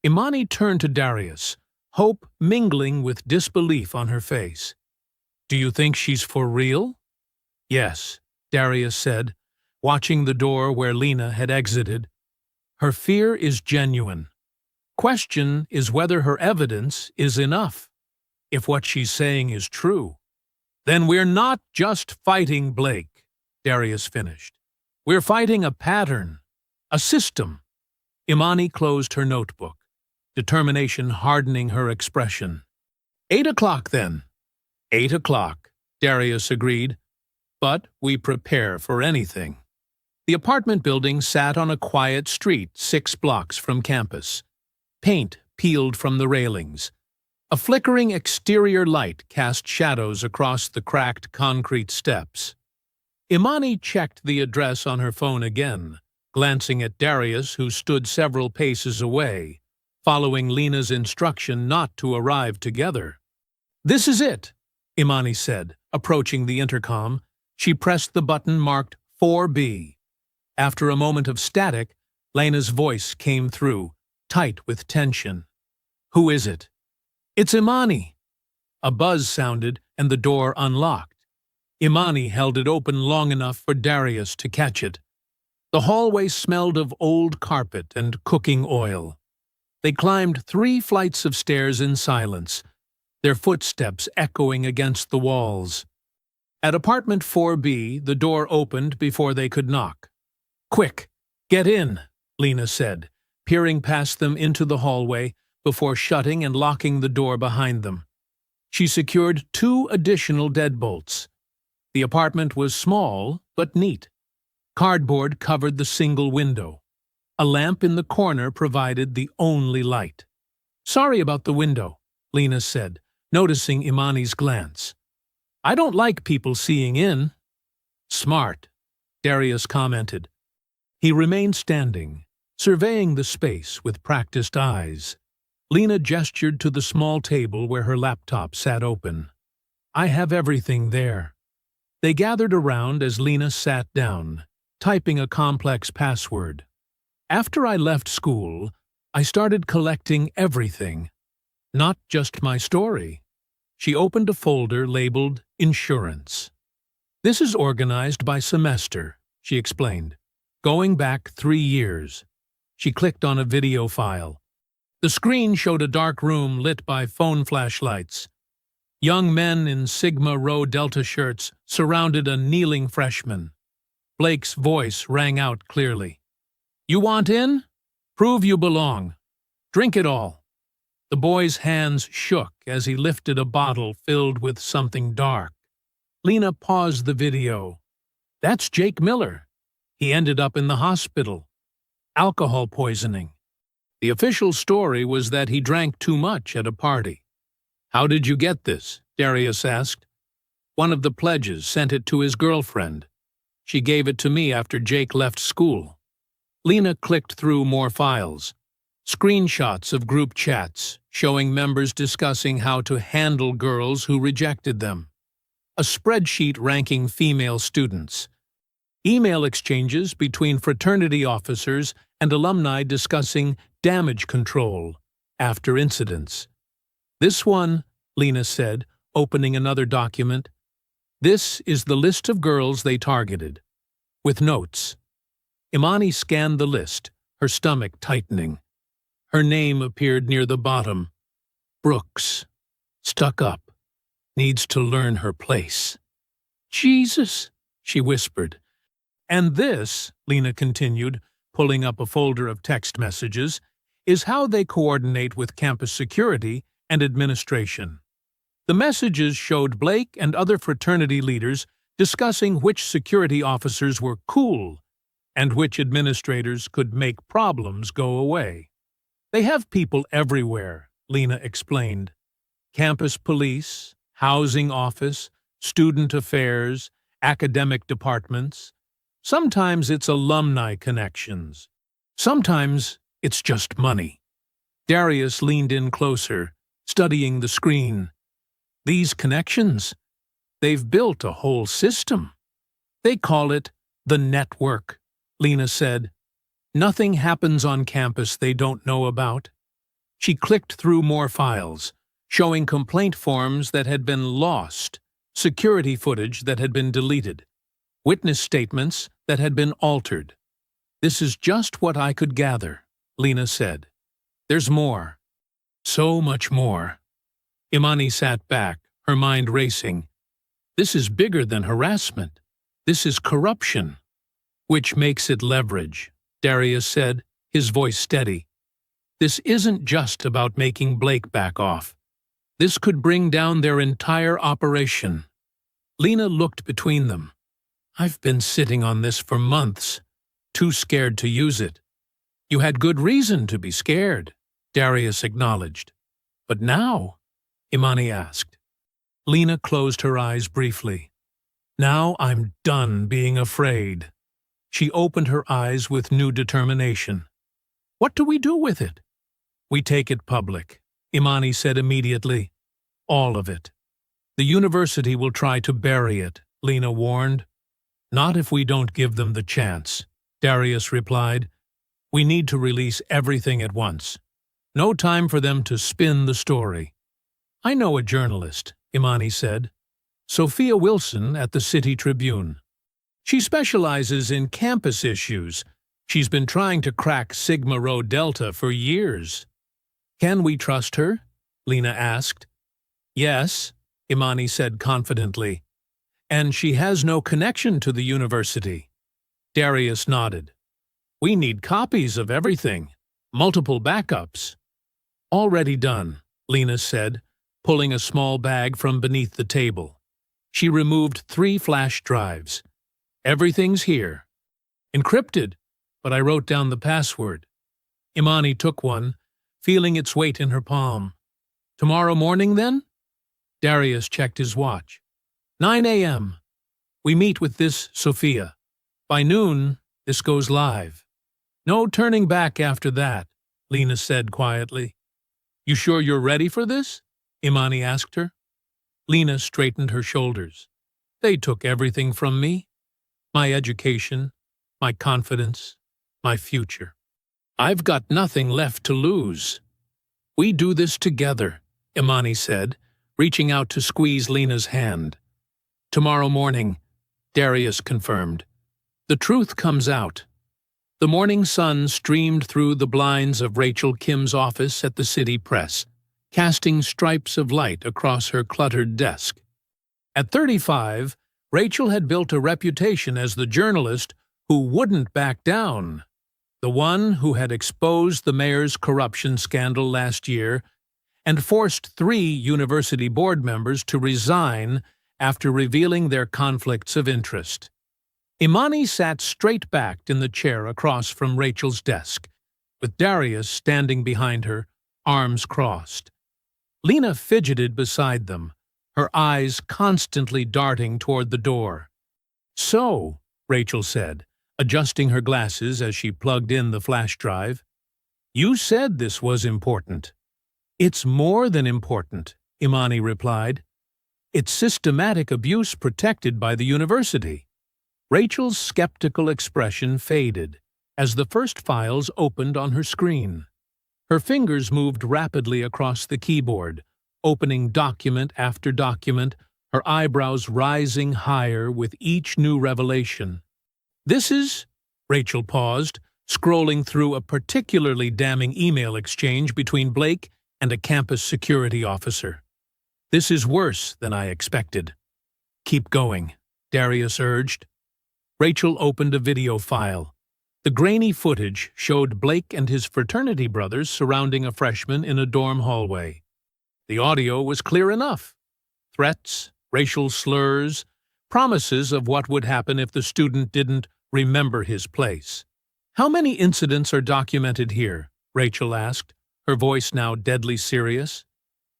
Imani turned to Darius, hope mingling with disbelief on her face. Do you think she's for real? Yes, Darius said, watching the door where Lena had exited. Her fear is genuine. Question is whether her evidence is enough. If what she's saying is true, then we're not just fighting Blake, Darius finished. We're fighting a pattern, a system. Imani closed her notebook, determination hardening her expression. 8 o'clock then. 8 o'clock, Darius agreed. But we prepare for anything. The apartment building sat on a quiet street 6 blocks from campus. Paint peeled from the railings. A flickering exterior light cast shadows across the cracked concrete steps. Imani checked the address on her phone again, glancing at Darius, who stood several paces away, following Lena's instruction not to arrive together. This is it, Imani said, approaching the intercom. She pressed the button marked 4B. After a moment of static, Lena's voice came through, tight with tension. Who is it? It's Imani. A buzz sounded, and the door unlocked. Imani held it open long enough for Darius to catch it. The hallway smelled of old carpet and cooking oil. They climbed 3 flights of stairs in silence, their footsteps echoing against the walls. At apartment 4B, the door opened before they could knock. Quick, get in, Lena said, peering past them into the hallway before shutting and locking the door behind them. She secured 2 additional deadbolts. The apartment was small, but neat. Cardboard covered the single window. A lamp in the corner provided the only light. Sorry about the window, Lena said, noticing Imani's glance. I don't like people seeing in. Smart, Darius commented. He remained standing, surveying the space with practiced eyes. Lena gestured to the small table where her laptop sat open. I have everything there. They gathered around as Lena sat down, typing a complex password. After I left school, I started collecting everything, not just my story. She opened a folder labeled Insurance. This is organized by semester, she explained, going back 3 years. She clicked on a video file. The screen showed a dark room lit by phone flashlights. Young men in Sigma Rho Delta shirts surrounded a kneeling freshman. Blake's voice rang out clearly. You want in? Prove you belong. Drink it all. The boy's hands shook as he lifted a bottle filled with something dark. Lena paused the video. That's Jake Miller. He ended up in the hospital. Alcohol poisoning. The official story was that he drank too much at a party. How did you get this? Darius asked. One of the pledges sent it to his girlfriend. She gave it to me after Jake left school. Lena clicked through more files. Screenshots of group chats showing members discussing how to handle girls who rejected them. A spreadsheet ranking female students. Email exchanges between fraternity officers and alumni discussing damage control after incidents. This one, Lena said, opening another document. This is the list of girls they targeted. With notes. Imani scanned the list, her stomach tightening. Her name appeared near the bottom. Brooks. Stuck up. Needs to learn her place. Jesus, she whispered. And this, Lena continued, pulling up a folder of text messages, is how they coordinate with campus security and administration. The messages showed Blake and other fraternity leaders discussing which security officers were cool and which administrators could make problems go away. They have people everywhere, Lena explained. Campus police, housing office, student affairs, academic departments. Sometimes it's alumni connections. Sometimes it's just money. Darius leaned in closer, studying the screen. These connections, they've built a whole system. They call it the network, Lena said. Nothing happens on campus they don't know about. She clicked through more files, showing complaint forms that had been lost, security footage that had been deleted, witness statements that had been altered. This is just what I could gather, Lena said. There's more. So much more. Imani sat back, her mind racing. This is bigger than harassment. This is corruption. Which makes it leverage, Darius said, his voice steady. This isn't just about making Blake back off. This could bring down their entire operation. Lena looked between them. I've been sitting on this for months, too scared to use it. You had good reason to be scared, Darius acknowledged. But now? Imani asked. Lena closed her eyes briefly. Now I'm done being afraid. She opened her eyes with new determination. What do we do with it? We take it public, Imani said immediately. All of it. The university will try to bury it, Lena warned. Not if we don't give them the chance, Darius replied. We need to release everything at once. No time for them to spin the story. I know a journalist, Imani said. Sophia Wilson at the City Tribune. She specializes in campus issues. She's been trying to crack Sigma Rho Delta for years. Can we trust her? Lena asked. Yes, Imani said confidently. And she has no connection to the university. Darius nodded. We need copies of everything. Multiple backups. Already done, Lena said, pulling a small bag from beneath the table. She removed 3 flash drives. Everything's here. Encrypted, but I wrote down the password. Imani took one, feeling its weight in her palm. Tomorrow morning, then? Darius checked his watch. 9 a.m. We meet with this Sophia. By noon, this goes live. No turning back after that, Lena said quietly. You sure you're ready for this? Imani asked her. Lena straightened her shoulders. They took everything from me. My education, my confidence, my future. I've got nothing left to lose. We do this together, Imani said, reaching out to squeeze Lena's hand. Tomorrow morning, Darius confirmed. The truth comes out. The morning sun streamed through the blinds of Rachel Kim's office at the City Press, casting stripes of light across her cluttered desk. At 35, Rachel had built a reputation as the journalist who wouldn't back down, the one who had exposed the mayor's corruption scandal last year and forced 3 university board members to resign after revealing their conflicts of interest. Imani sat straight-backed in the chair across from Rachel's desk, with Darius standing behind her, arms crossed. Lena fidgeted beside them, her eyes constantly darting toward the door. "So," Rachel said, adjusting her glasses as she plugged in the flash drive, "you said this was important." "It's more than important," Imani replied. "It's systematic abuse protected by the university." Rachel's skeptical expression faded as the first files opened on her screen. Her fingers moved rapidly across the keyboard, opening document after document, her eyebrows rising higher with each new revelation. "This is—" Rachel paused, scrolling through a particularly damning email exchange between Blake and a campus security officer. "This is worse than I expected." "Keep going," Darius urged. Rachel opened a video file. The grainy footage showed Blake and his fraternity brothers surrounding a freshman in a dorm hallway. The audio was clear enough. Threats, racial slurs, promises of what would happen if the student didn't remember his place. "How many incidents are documented here?" Rachel asked, her voice now deadly serious.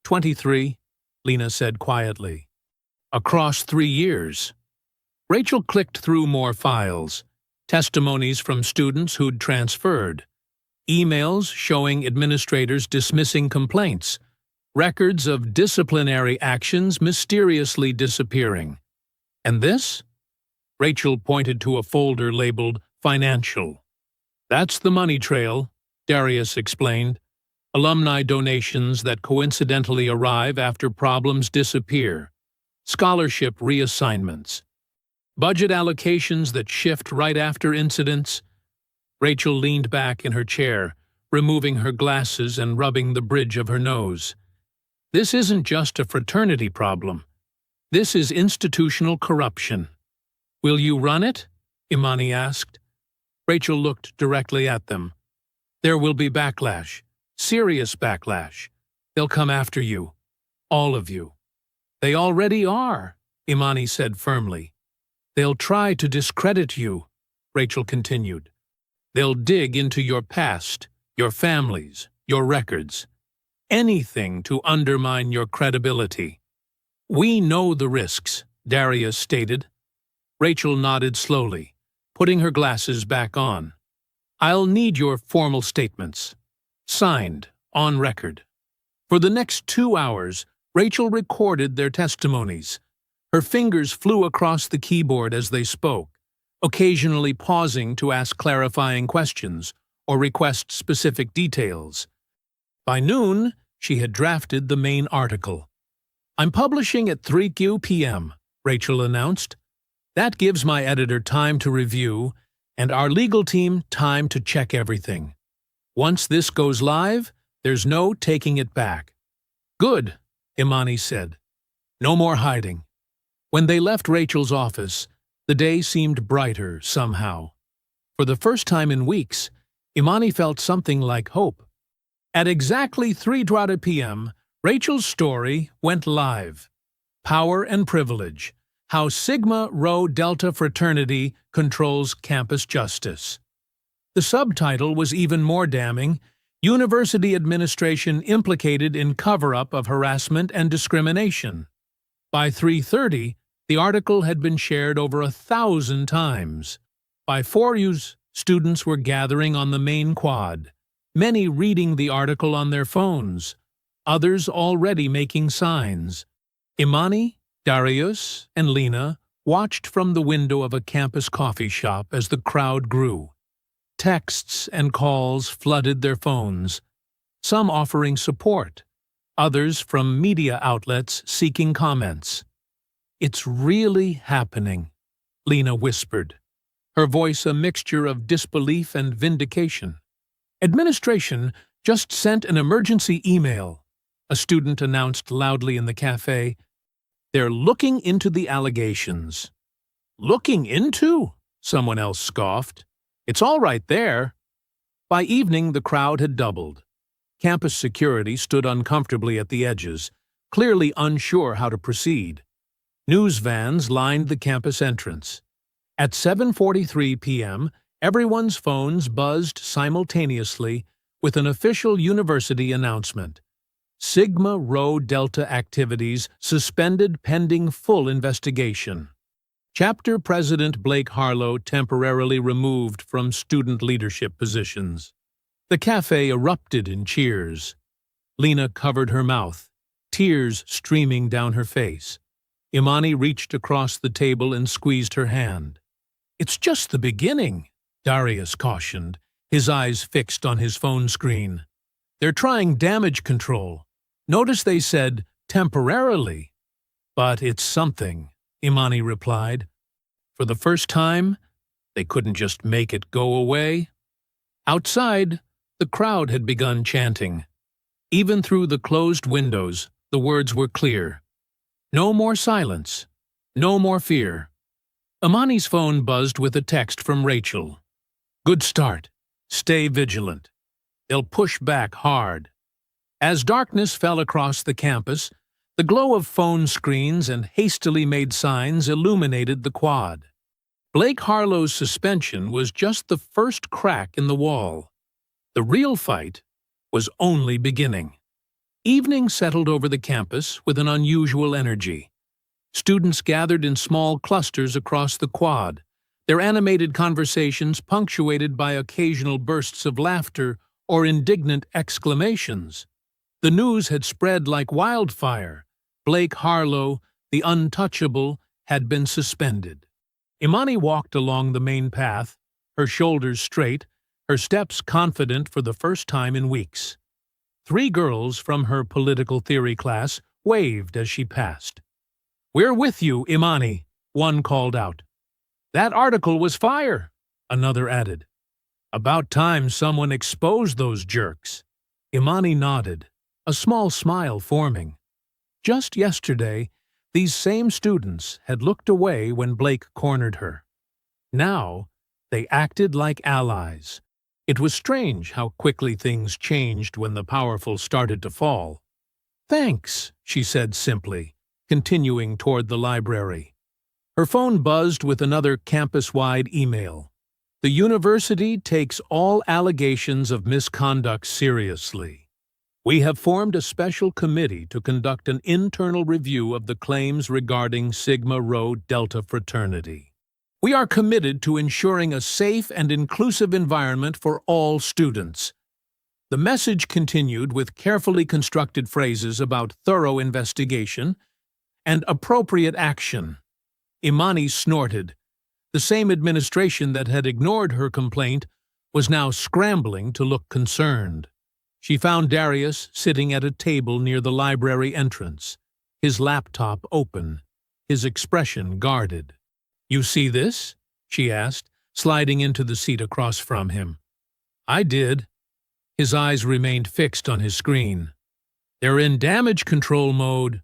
23, Lena said quietly. "Across 3 years." Rachel clicked through more files. Testimonies from students who'd transferred, emails showing administrators dismissing complaints, records of disciplinary actions mysteriously disappearing. "And this?" Rachel pointed to a folder labeled Financial. "That's the money trail," Darius explained. "Alumni donations that coincidentally arrive after problems disappear. Scholarship reassignments. Budget allocations that shift right after incidents." Rachel leaned back in her chair, removing her glasses and rubbing the bridge of her nose. "This isn't just a fraternity problem. This is institutional corruption." "Will you run it?" Imani asked. Rachel looked directly at them. "There will be backlash. Serious backlash. They'll come after you. All of you." "They already are," Imani said firmly. "They'll try to discredit you," Rachel continued. "They'll dig into your past, your families, your records. Anything to undermine your credibility." "We know the risks," Darius stated. Rachel nodded slowly, putting her glasses back on. "I'll need your formal statements. Signed, on record." For the next 2 hours, Rachel recorded their testimonies. Her fingers flew across the keyboard as they spoke, occasionally pausing to ask clarifying questions or request specific details. By noon, she had drafted the main article. "I'm publishing at 3 p.m., Rachel announced. "That gives my editor time to review, and our legal team time to check everything. Once this goes live, there's no taking it back." "Good," Imani said. "No more hiding." When they left Rachel's office, the day seemed brighter somehow. For the first time in weeks, Imani felt something like hope. At exactly 3 p.m., Rachel's story went live. Power and Privilege: How Sigma Rho Delta Fraternity Controls Campus Justice. The subtitle was even more damning: University Administration Implicated in Cover-Up of Harassment and Discrimination. By 3:30, the article had been shared over 1,000 times. By 4 students were gathering on the main quad, many reading the article on their phones, others already making signs. Imani, Darius, and Lena watched from the window of a campus coffee shop as the crowd grew. Texts and calls flooded their phones, some offering support, others from media outlets seeking comments. "It's really happening," Lena whispered, her voice a mixture of disbelief and vindication. "Administration just sent an emergency email," a student announced loudly in the cafe. "They're looking into the allegations." "Looking into?" someone else scoffed. "It's all right there." By evening, the crowd had doubled. Campus security stood uncomfortably at the edges, clearly unsure how to proceed. News vans lined the campus entrance. At 7:43 p.m., everyone's phones buzzed simultaneously with an official university announcement. Sigma Rho Delta activities suspended pending full investigation. Chapter President Blake Harlow temporarily removed from student leadership positions. The cafe erupted in cheers. Lena covered her mouth, tears streaming down her face. Imani reached across the table and squeezed her hand. "It's just the beginning," Darius cautioned, his eyes fixed on his phone screen. "They're trying damage control. Notice they said temporarily." "But it's something," Imani replied. "For the first time, they couldn't just make it go away." Outside, the crowd had begun chanting. Even through the closed windows, the words were clear. No more silence. No more fear. Imani's phone buzzed with a text from Rachel. "Good start. Stay vigilant. They'll push back hard." As darkness fell across the campus, the glow of phone screens and hastily made signs illuminated the quad. Blake Harlow's suspension was just the first crack in the wall. The real fight was only beginning. Evening settled over the campus with an unusual energy. Students gathered in small clusters across the quad, their animated conversations punctuated by occasional bursts of laughter or indignant exclamations. The news had spread like wildfire. Blake Harlow, the untouchable, had been suspended. Imani walked along the main path, her shoulders straight, her steps confident for the first time in weeks. 3 girls from her political theory class waved as she passed. "We're with you, Imani," one called out. "That article was fire," another added. "About time someone exposed those jerks." Imani nodded, a small smile forming. Just yesterday, these same students had looked away when Blake cornered her. Now, they acted like allies. It was strange how quickly things changed when the powerful started to fall. "Thanks," she said simply, continuing toward the library. Her phone buzzed with another campus-wide email. "The university takes all allegations of misconduct seriously. We have formed a special committee to conduct an internal review of the claims regarding Sigma Rho Delta fraternity. We are committed to ensuring a safe and inclusive environment for all students." The message continued with carefully constructed phrases about thorough investigation and appropriate action. Imani snorted. The same administration that had ignored her complaint was now scrambling to look concerned. She found Darius sitting at a table near the library entrance, his laptop open, his expression guarded. "You see this?" she asked, sliding into the seat across from him. "I did." His eyes remained fixed on his screen. "They're in damage control mode."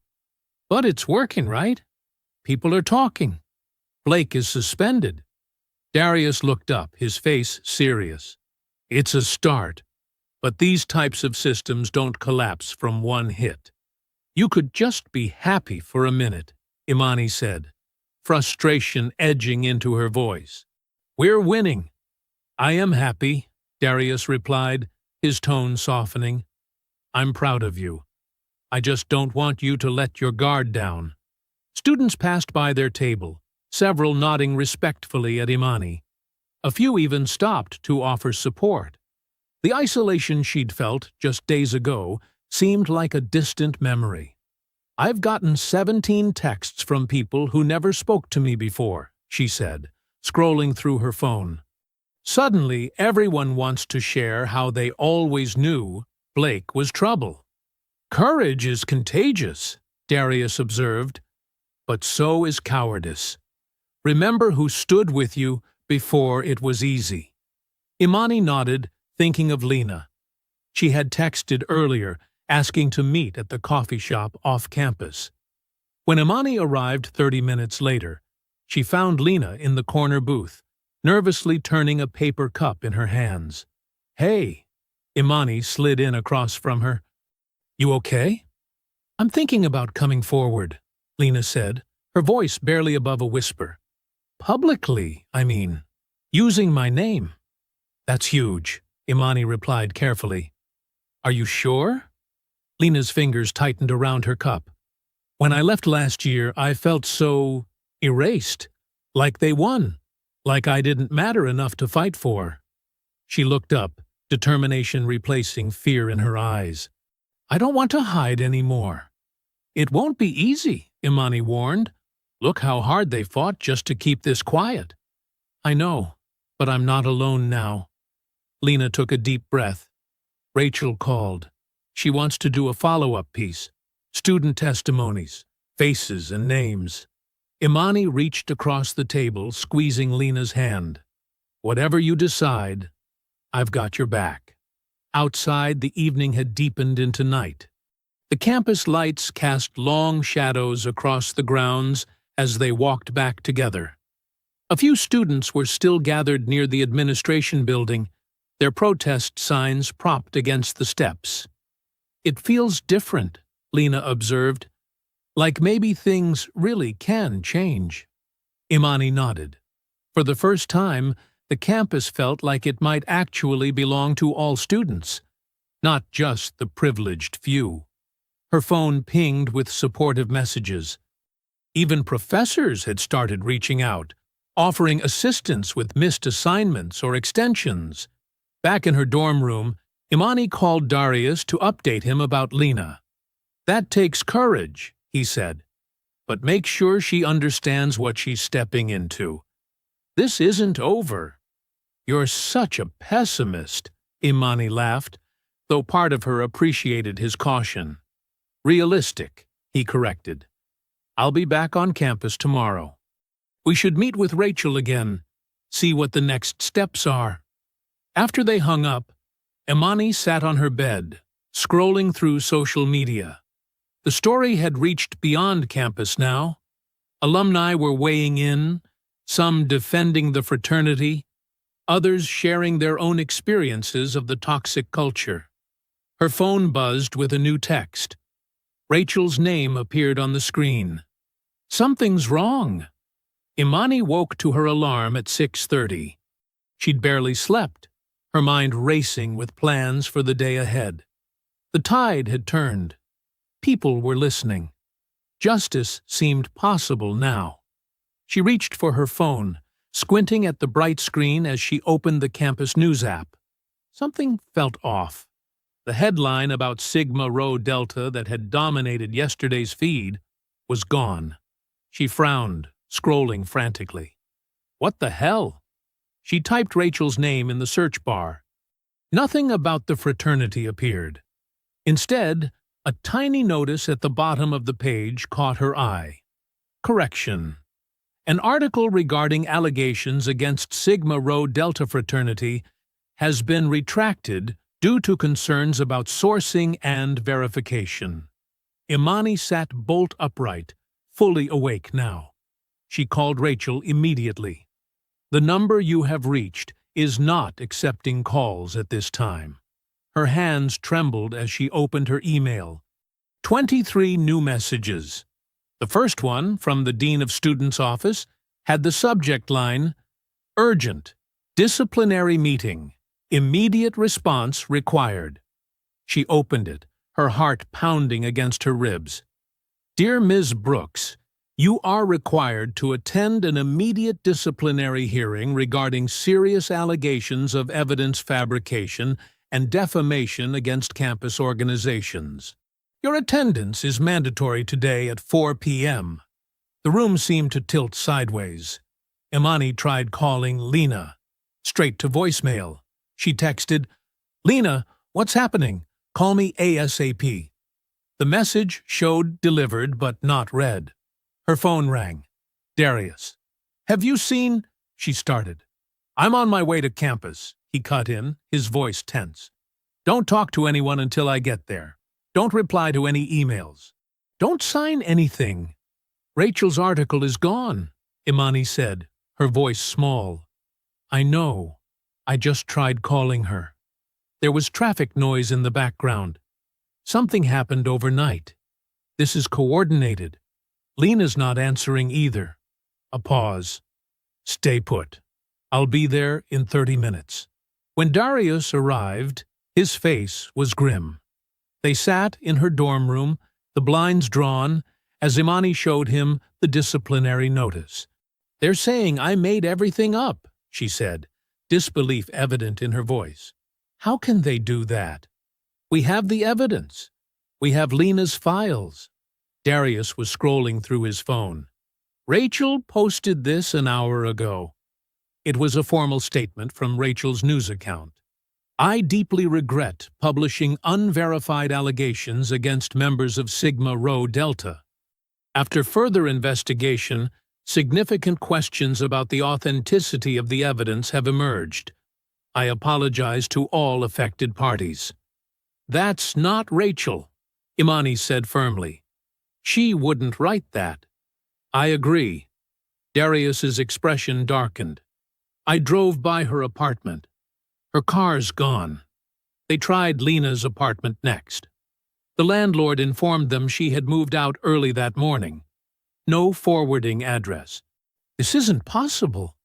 "But it's working, right? People are talking. Blake is suspended." Darius looked up, his face serious. "It's a start. But these types of systems don't collapse from one hit." "You could just be happy for a minute," Imani said, frustration edging into her voice. "We're winning." "I am happy," Darius replied, his tone softening. "I'm proud of you. I just don't want you to let your guard down." Students passed by their table, several nodding respectfully at Imani. A few even stopped to offer support. The isolation she'd felt just days ago seemed like a distant memory. "I've gotten 17 texts from people who never spoke to me before," she said, scrolling through her phone. Suddenly, everyone wants to share how they always knew Blake was trouble. "Courage is contagious," Darius observed, "but so is cowardice. Remember who stood with you before it was easy." Imani nodded, thinking of Lena. She had texted earlier, asking to meet at the coffee shop off campus. When Imani arrived 30 minutes later, she found Lena in the corner booth, nervously turning a paper cup in her hands. "Hey," Imani slid in across from her. "You okay?" "I'm thinking about coming forward," Lena said, her voice barely above a whisper. Publicly, I mean. Using my name. That's huge, Imani replied carefully. Are you sure? Lena's fingers tightened around her cup. When I left last year, I felt so erased. Like they won. Like I didn't matter enough to fight for. She looked up, determination replacing fear in her eyes. I don't want to hide anymore. It won't be easy, Imani warned. Look how hard they fought just to keep this quiet. I know, but I'm not alone now. Lena took a deep breath. Rachel called. She wants to do a follow-up piece. Student testimonies, faces and names. Imani reached across the table, squeezing Lena's hand. Whatever you decide, I've got your back. Outside, the evening had deepened into night. The campus lights cast long shadows across the grounds as they walked back together. A few students were still gathered near the administration building, their protest signs propped against the steps. It feels different, Lena observed, like maybe things really can change. Imani nodded. For the first time, the campus felt like it might actually belong to all students, not just the privileged few. Her phone pinged with supportive messages. Even professors had started reaching out, offering assistance with missed assignments or extensions. Back in her dorm room, Imani called Darius to update him about Lena. That takes courage, he said, but make sure she understands what she's stepping into. This isn't over. You're such a pessimist, Imani laughed, though part of her appreciated his caution. Realistic, he corrected. I'll be back on campus tomorrow. We should meet with Rachel again, see what the next steps are. After they hung up, Imani sat on her bed, scrolling through social media. The story had reached beyond campus now. Alumni were weighing in, some defending the fraternity, others sharing their own experiences of the toxic culture. Her phone buzzed with a new text. Rachel's name appeared on the screen. Something's wrong. Imani woke to her alarm at 6:30. She'd barely slept, her mind racing with plans for the day ahead. The tide had turned. People were listening. Justice seemed possible now. She reached for her phone, squinting at the bright screen as she opened the campus news app. Something felt off. The headline about Sigma Rho Delta that had dominated yesterday's feed was gone. She frowned, scrolling frantically. What the hell? She typed Rachel's name in the search bar. Nothing about the fraternity appeared. Instead, a tiny notice at the bottom of the page caught her eye. Correction. An article regarding allegations against Sigma Rho Delta fraternity has been retracted due to concerns about sourcing and verification. Imani sat bolt upright, fully awake now. She called Rachel immediately. The number you have reached is not accepting calls at this time. Her hands trembled as she opened her email. 23 new messages. The first one, from the Dean of Students' office, had the subject line, Urgent, Disciplinary Meeting, Immediate Response Required. She opened it, her heart pounding against her ribs. Dear Ms. Brooks, you are required to attend an immediate disciplinary hearing regarding serious allegations of evidence fabrication and defamation against campus organizations. Your attendance is mandatory today at 4 p.m. The room seemed to tilt sideways. Imani tried calling Lena. Straight to voicemail. She texted, Lena, what's happening? Call me ASAP. The message showed delivered but not read. Her phone rang. Darius. Have you seen? She started. I'm on my way to campus, he cut in, his voice tense. Don't talk to anyone until I get there. Don't reply to any emails. Don't sign anything. Rachel's article is gone, Imani said, her voice small. I know. I just tried calling her. There was traffic noise in the background. Something happened overnight. This is coordinated. Lena's not answering either. A pause. Stay put. I'll be there in 30 minutes. When Darius arrived, his face was grim. They sat in her dorm room, the blinds drawn, as Imani showed him the disciplinary notice. "They're saying I made everything up," she said, disbelief evident in her voice. "How can they do that? We have the evidence. We have Lena's files." Darius was scrolling through his phone. "Rachel posted this an hour ago." It was a formal statement from Rachel's news account. "I deeply regret publishing unverified allegations against members of Sigma Rho Delta. After further investigation, significant questions about the authenticity of the evidence have emerged. I apologize to all affected parties." "That's not Rachel," Imani said firmly. "She wouldn't write that." "I agree." Darius's expression darkened. "I drove by her apartment. Her car's gone." They tried Lena's apartment next. The landlord informed them she had moved out early that morning. No forwarding address. "This isn't possible,"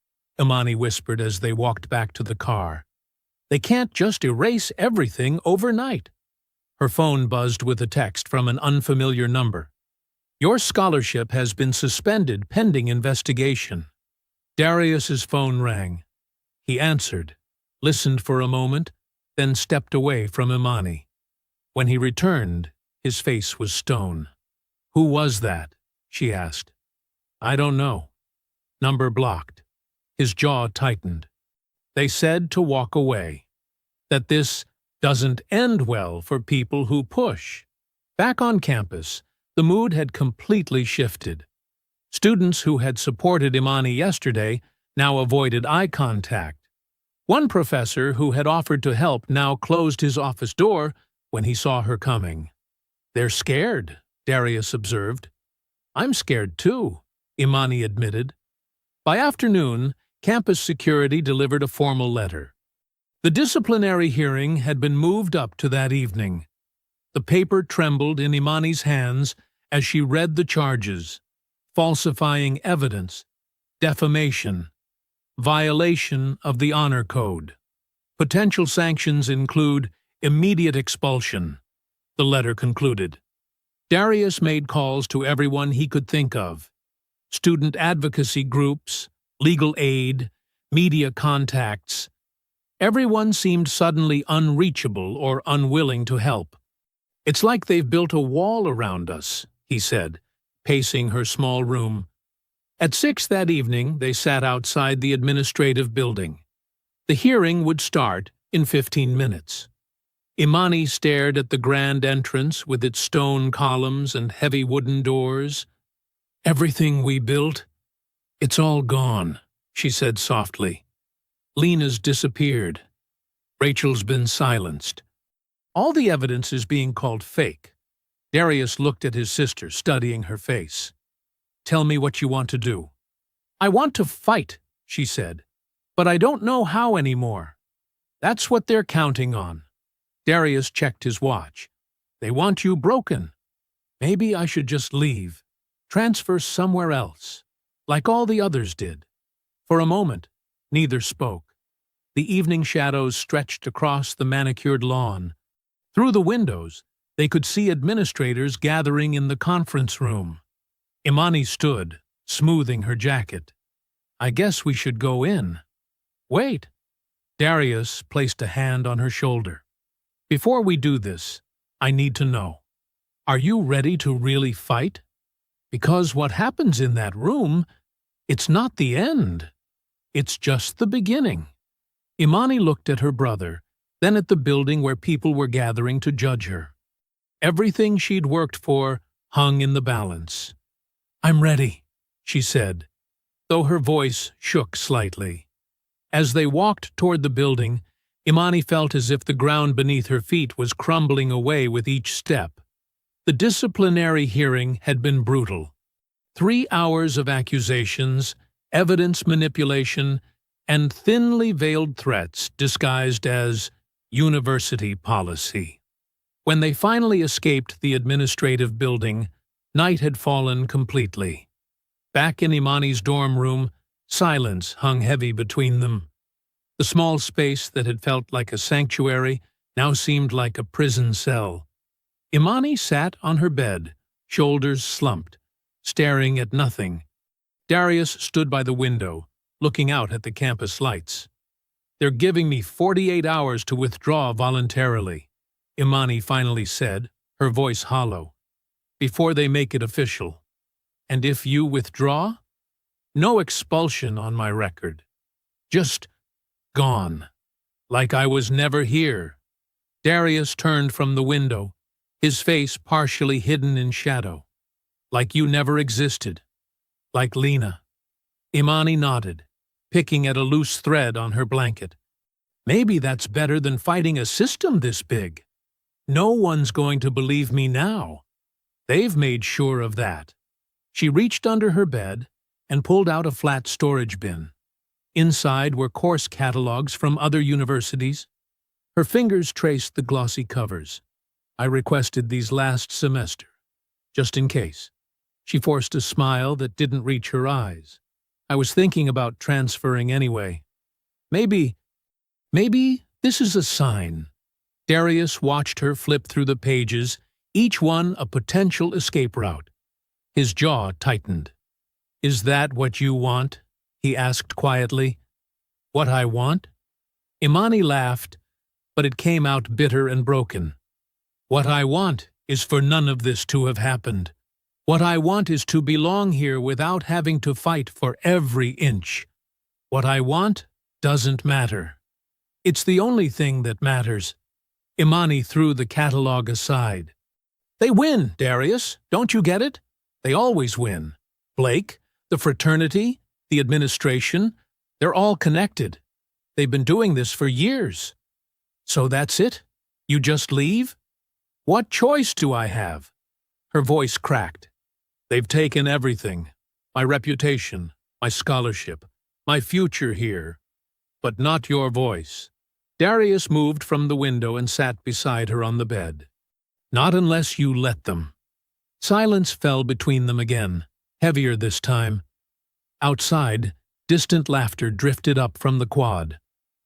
Imani whispered as they walked back to the car. "They can't just erase everything overnight." Her phone buzzed with a text from an unfamiliar number. "Your scholarship has been suspended pending investigation." Darius's phone rang. He answered, listened for a moment, then stepped away from Imani. When he returned, his face was stone. "Who was that?" she asked. "I don't know. Number blocked." His jaw tightened. "They said to walk away. That this doesn't end well for people who push." Back on campus, the mood had completely shifted. Students who had supported Imani yesterday now avoided eye contact. One professor who had offered to help now closed his office door when he saw her coming. "They're scared," Darius observed. "I'm scared too," Imani admitted. By afternoon, campus security delivered a formal letter. The disciplinary hearing had been moved up to that evening. The paper trembled in Imani's hands as she read the charges: falsifying evidence, defamation, violation of the honor code. Potential sanctions include immediate expulsion, the letter concluded. Darius made calls to everyone he could think of: student advocacy groups, legal aid, media contacts. Everyone seemed suddenly unreachable or unwilling to help. "It's like they've built a wall around us," he said, pacing her small room. At 6 that evening, they sat outside the administrative building. The hearing would start in 15 minutes. Imani stared at the grand entrance with its stone columns and heavy wooden doors. "Everything we built, it's all gone," she said softly. "Lena's disappeared. Rachel's been silenced. All the evidence is being called fake." Darius looked at his sister, studying her face. "Tell me what you want to do." "I want to fight," she said, "but I don't know how anymore." "That's what they're counting on." Darius checked his watch. "They want you broken. Maybe I should just leave, transfer somewhere else, like all the others did." For a moment, neither spoke. The evening shadows stretched across the manicured lawn. Through the windows, they could see administrators gathering in the conference room. Imani stood, smoothing her jacket. "I guess we should go in." "Wait." Darius placed a hand on her shoulder. "Before we do this, I need to know. Are you ready to really fight? Because what happens in that room, it's not the end. It's just the beginning." Imani looked at her brother, then at the building where people were gathering to judge her. Everything she'd worked for hung in the balance. "I'm ready," she said, though her voice shook slightly. As they walked toward the building, Imani felt as if the ground beneath her feet was crumbling away with each step. The disciplinary hearing had been brutal. 3 hours of accusations, evidence manipulation, and thinly veiled threats disguised as university policy. When they finally escaped the administrative building, night had fallen completely. Back in Imani's dorm room, Silence hung heavy between them. The small space that had felt like a sanctuary now seemed like a prison cell. Imani sat on her bed, shoulders slumped, staring at nothing. Darius stood by the window, looking out at the campus lights. "They're giving me 48 hours to withdraw voluntarily," Imani finally said, her voice hollow, "before they make it official. And if you withdraw, no expulsion on my record. Just gone. Like I was never here." Darius turned from the window, his face partially hidden in shadow. "Like you never existed. Like Lena." Imani nodded, picking at a loose thread on her blanket. "Maybe that's better than fighting a system this big. No one's going to believe me now. They've made sure of that." She reached under her bed and pulled out a flat storage bin. Inside were course catalogs from other universities. Her fingers traced the glossy covers. "I requested these last semester, just in case." She forced a smile that didn't reach her eyes. "I was thinking about transferring anyway. Maybe this is a sign." Darius watched her flip through the pages, each one a potential escape route. His jaw tightened. "Is that what you want?" he asked quietly. "What I want?" Imani laughed, but it came out bitter and broken. "What I want is for none of this to have happened. What I want is to belong here without having to fight for every inch. What I want doesn't matter. It's the only thing that matters." Imani threw the catalog aside. "They win, Darius. Don't you get it? They always win. Blake, the fraternity, the administration, they're all connected. They've been doing this for years. So that's it? You just leave? What choice do I have?" Her voice cracked. "They've taken everything. My reputation, my scholarship, my future here. But not your voice." Darius moved from the window and sat beside her on the bed. "Not unless you let them." Silence fell between them again, heavier this time. Outside, distant laughter drifted up from the quad.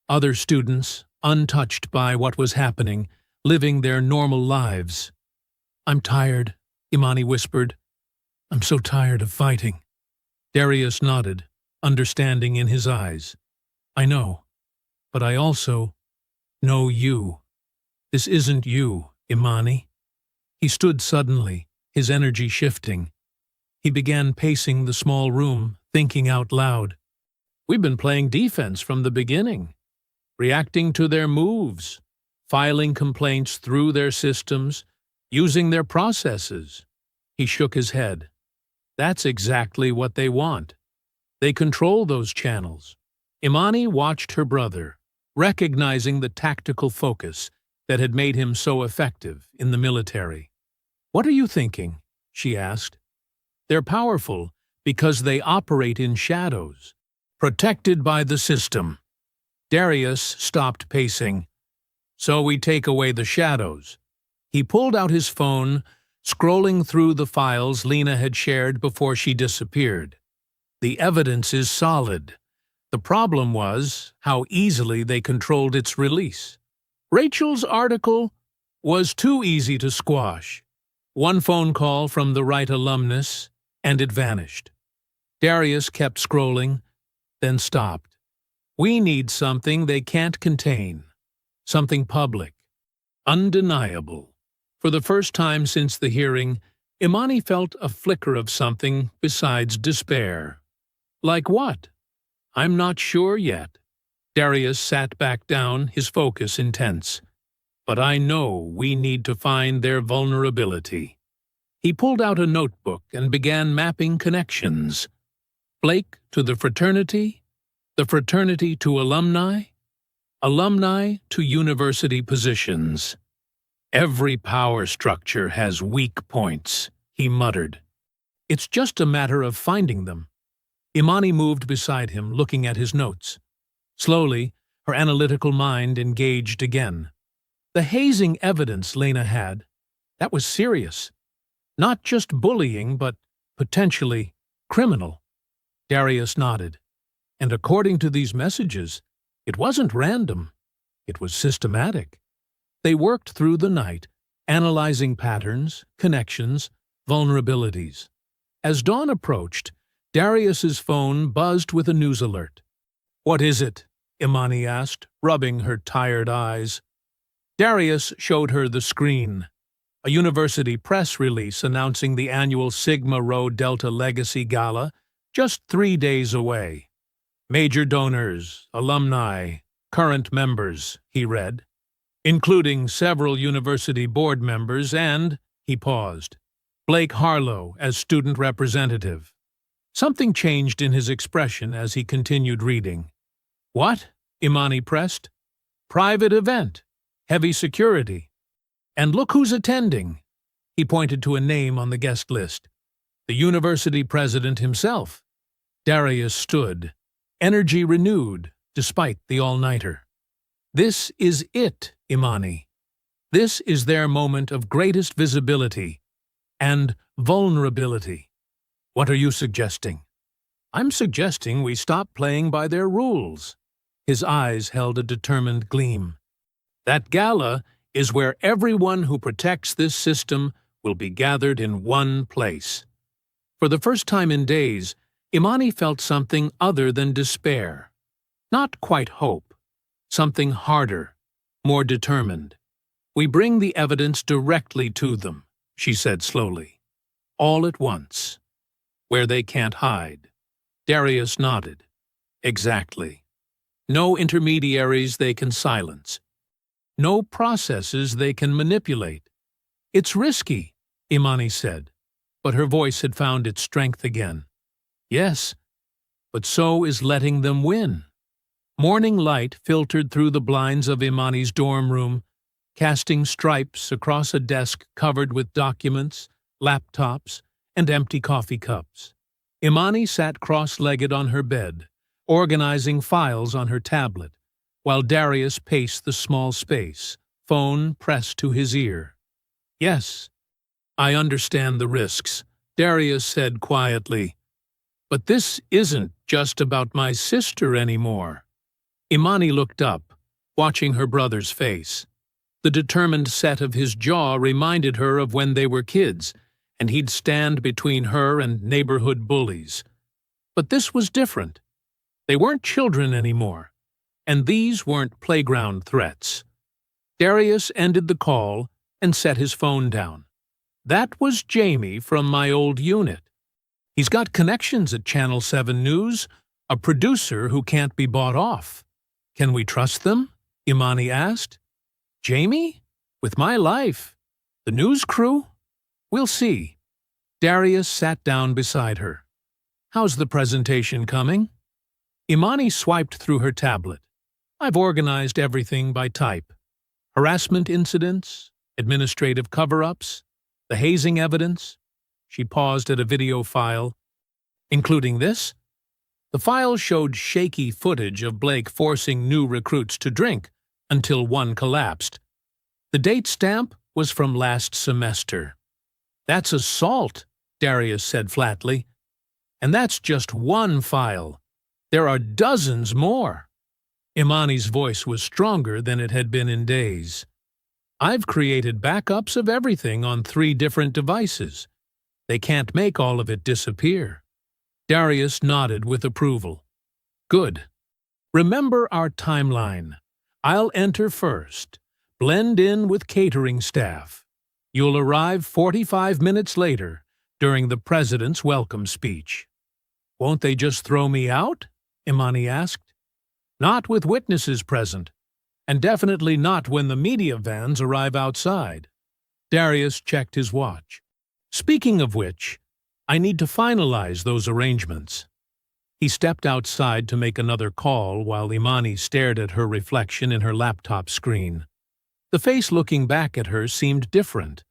Other students, untouched by what was happening, living their normal lives. "I'm tired," Imani whispered. "I'm so tired of fighting." Darius nodded, understanding in his eyes. "I know, but I also know you. This isn't you, Imani." He stood suddenly, his energy shifting. He began pacing the small room, thinking out loud. "We've been playing defense from the beginning, reacting to their moves, filing complaints through their systems, using their processes." He shook his head. "That's exactly what they want. They control those channels." Imani watched her brother, recognizing the tactical focus that had made him so effective in the military. "What are you thinking?" she asked. "They're powerful because they operate in shadows, protected by the system." Darius stopped pacing. "So we take away the shadows." He pulled out his phone, scrolling through the files Lena had shared before she disappeared. "The evidence is solid. The problem was how easily they controlled its release. Rachel's article was too easy to squash. One phone call from the right alumnus, and it vanished." Darius kept scrolling, then stopped. "We need something they can't contain. Something public. Undeniable." For the first time since the hearing, Imani felt a flicker of something besides despair. "Like what?" "I'm not sure yet." Darius sat back down, his focus intense. "But I know we need to find their vulnerability." He pulled out a notebook and began mapping connections. Blake to the fraternity to alumni, alumni to university positions. "Every power structure has weak points," he muttered. "It's just a matter of finding them." Imani moved beside him, looking at his notes. Slowly, her analytical mind engaged again. The hazing evidence Lena had, that was serious. Not just bullying, but potentially criminal. Darius nodded. And according to these messages, it wasn't random. It was systematic. They worked through the night, analyzing patterns, connections, vulnerabilities. As dawn approached, Darius's phone buzzed with a news alert. "What is it?" Imani asked, rubbing her tired eyes. Darius showed her the screen. A university press release announcing the annual Sigma Rho Delta Legacy Gala, just 3 days away. "Major donors, alumni, current members," he read, "including several university board members and," he paused, "Blake Harlow as student representative." Something changed in his expression as he continued reading. "What?" Imani pressed. "Private event. Heavy security. And look who's attending." He pointed to a name on the guest list. "The university president himself." Darius stood, energy renewed, despite the all-nighter. "This is it, Imani. This is their moment of greatest visibility and vulnerability. What are you suggesting?" "I'm suggesting we stop playing by their rules." His eyes held a determined gleam. "That gala is where everyone who protects this system will be gathered in one place." For the first time in days, Imani felt something other than despair. Not quite hope. Something harder, more determined. "We bring the evidence directly to them," she said slowly. "All at once. Where they can't hide." Darius nodded. "Exactly. No intermediaries they can silence. No processes they can manipulate." "It's risky," Imani said, but her voice had found its strength again. "Yes, but so is letting them win." Morning light filtered through the blinds of Imani's dorm room, casting stripes across a desk covered with documents, laptops, and empty coffee cups. Imani sat cross-legged on her bed, organizing files on her tablet, while Darius paced the small space, phone pressed to his ear. "Yes, I understand the risks," Darius said quietly. "But this isn't just about my sister anymore." Imani looked up, watching her brother's face. The determined set of his jaw reminded her of when they were kids, and he'd stand between her and neighborhood bullies. But this was different. They weren't children anymore, and these weren't playground threats. Darius ended the call and set his phone down. "That was Jamie from my old unit. He's got connections at Channel 7 News, a producer who can't be bought off. Can we trust them?" Imani asked. "Jamie? With my life? The news crew? We'll see." Darius sat down beside her. "How's the presentation coming?" Imani swiped through her tablet. "I've organized everything by type. Harassment incidents, administrative cover-ups, the hazing evidence." She paused at a video file. "Including this?" The file showed shaky footage of Blake forcing new recruits to drink until one collapsed. The date stamp was from last semester. "That's assault," Darius said flatly. "And that's just one file. There are dozens more." Imani's voice was stronger than it had been in days. "I've created backups of everything on 3 different devices. They can't make all of it disappear." Darius nodded with approval. "Good. Remember our timeline. I'll enter first, blend in with catering staff. You'll arrive 45 minutes later, during the president's welcome speech." "Won't they just throw me out?" Imani asked. "Not with witnesses present, and definitely not when the media vans arrive outside." Darius checked his watch. "Speaking of which, I need to finalize those arrangements." He stepped outside to make another call while Imani stared at her reflection in her laptop screen. The face looking back at her seemed different,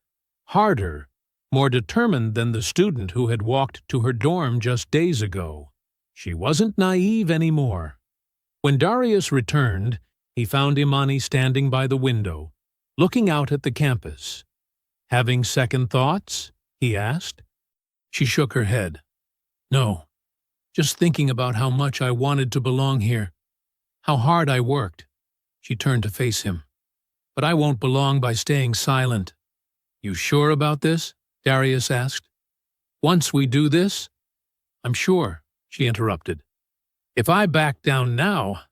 harder, more determined than the student who had walked to her dorm just days ago. She wasn't naive anymore. When Darius returned, he found Imani standing by the window, looking out at the campus. "Having second thoughts?" he asked. She shook her head. "No, Just thinking about how much I wanted to belong here, how hard I worked. She turned to face him. But I won't belong by staying silent. You sure about this? Darius asked. Once we do this? I'm sure, she interrupted. If I back down now,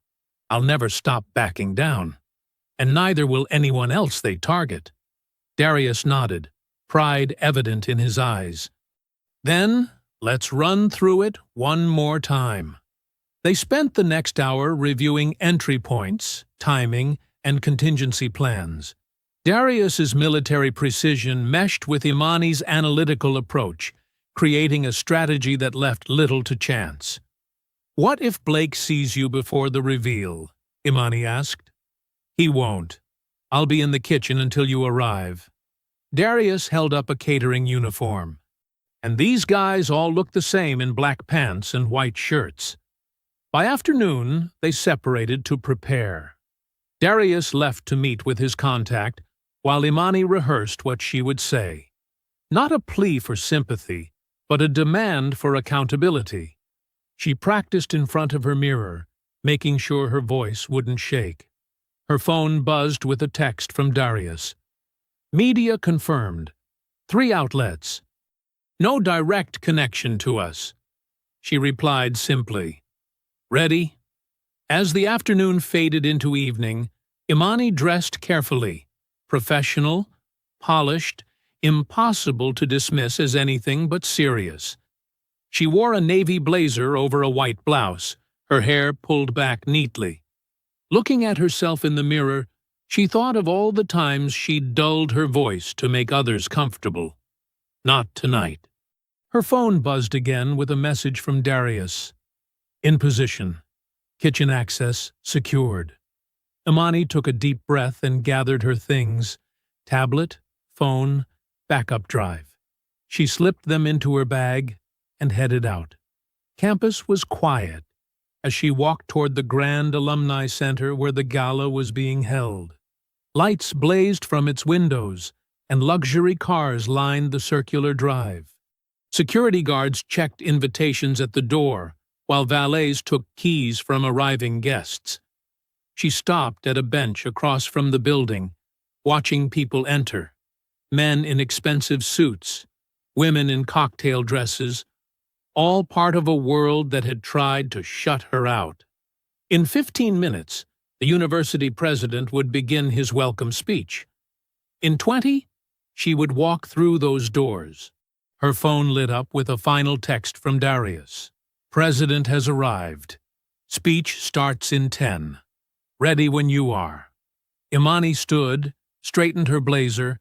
I'll never stop backing down. And neither will anyone else they target. Darius nodded, pride evident in his eyes. Then, let's run through it one more time. They spent the next hour reviewing entry points, timing, and contingency plans. Darius's military precision meshed with Imani's analytical approach, creating a strategy that left little to chance. What if Blake sees you before the reveal? Imani asked. He won't. I'll be in the kitchen until you arrive. Darius held up a catering uniform. And these guys all look the same in black pants and white shirts. By afternoon, they separated to prepare. Darius left to meet with his contact, while Imani rehearsed what she would say. Not a plea for sympathy, but a demand for accountability. She practiced in front of her mirror, making sure her voice wouldn't shake. Her phone buzzed with a text from Darius. Media confirmed. 3 outlets. No direct connection to us. She replied simply. Ready? As the afternoon faded into evening, Imani dressed carefully, professional, polished, impossible to dismiss as anything but serious. She wore a navy blazer over a white blouse, her hair pulled back neatly. Looking at herself in the mirror, she thought of all the times she'd dulled her voice to make others comfortable. Not tonight. Her phone buzzed again with a message from Darius. In position. Kitchen access secured. Imani took a deep breath and gathered her things. Tablet, phone, backup drive. She slipped them into her bag and headed out. Campus was quiet as she walked toward the Grand Alumni Center where the gala was being held. Lights blazed from its windows, and luxury cars lined the circular drive. Security guards checked invitations at the door, while valets took keys from arriving guests. She stopped at a bench across from the building, watching people enter. Men in expensive suits, women in cocktail dresses, all part of a world that had tried to shut her out. In 15 minutes, the university president would begin his welcome speech. In 20, she would walk through those doors. Her phone lit up with a final text from Darius. President has arrived. Speech starts in 10. Ready when you are. Imani stood, straightened her blazer,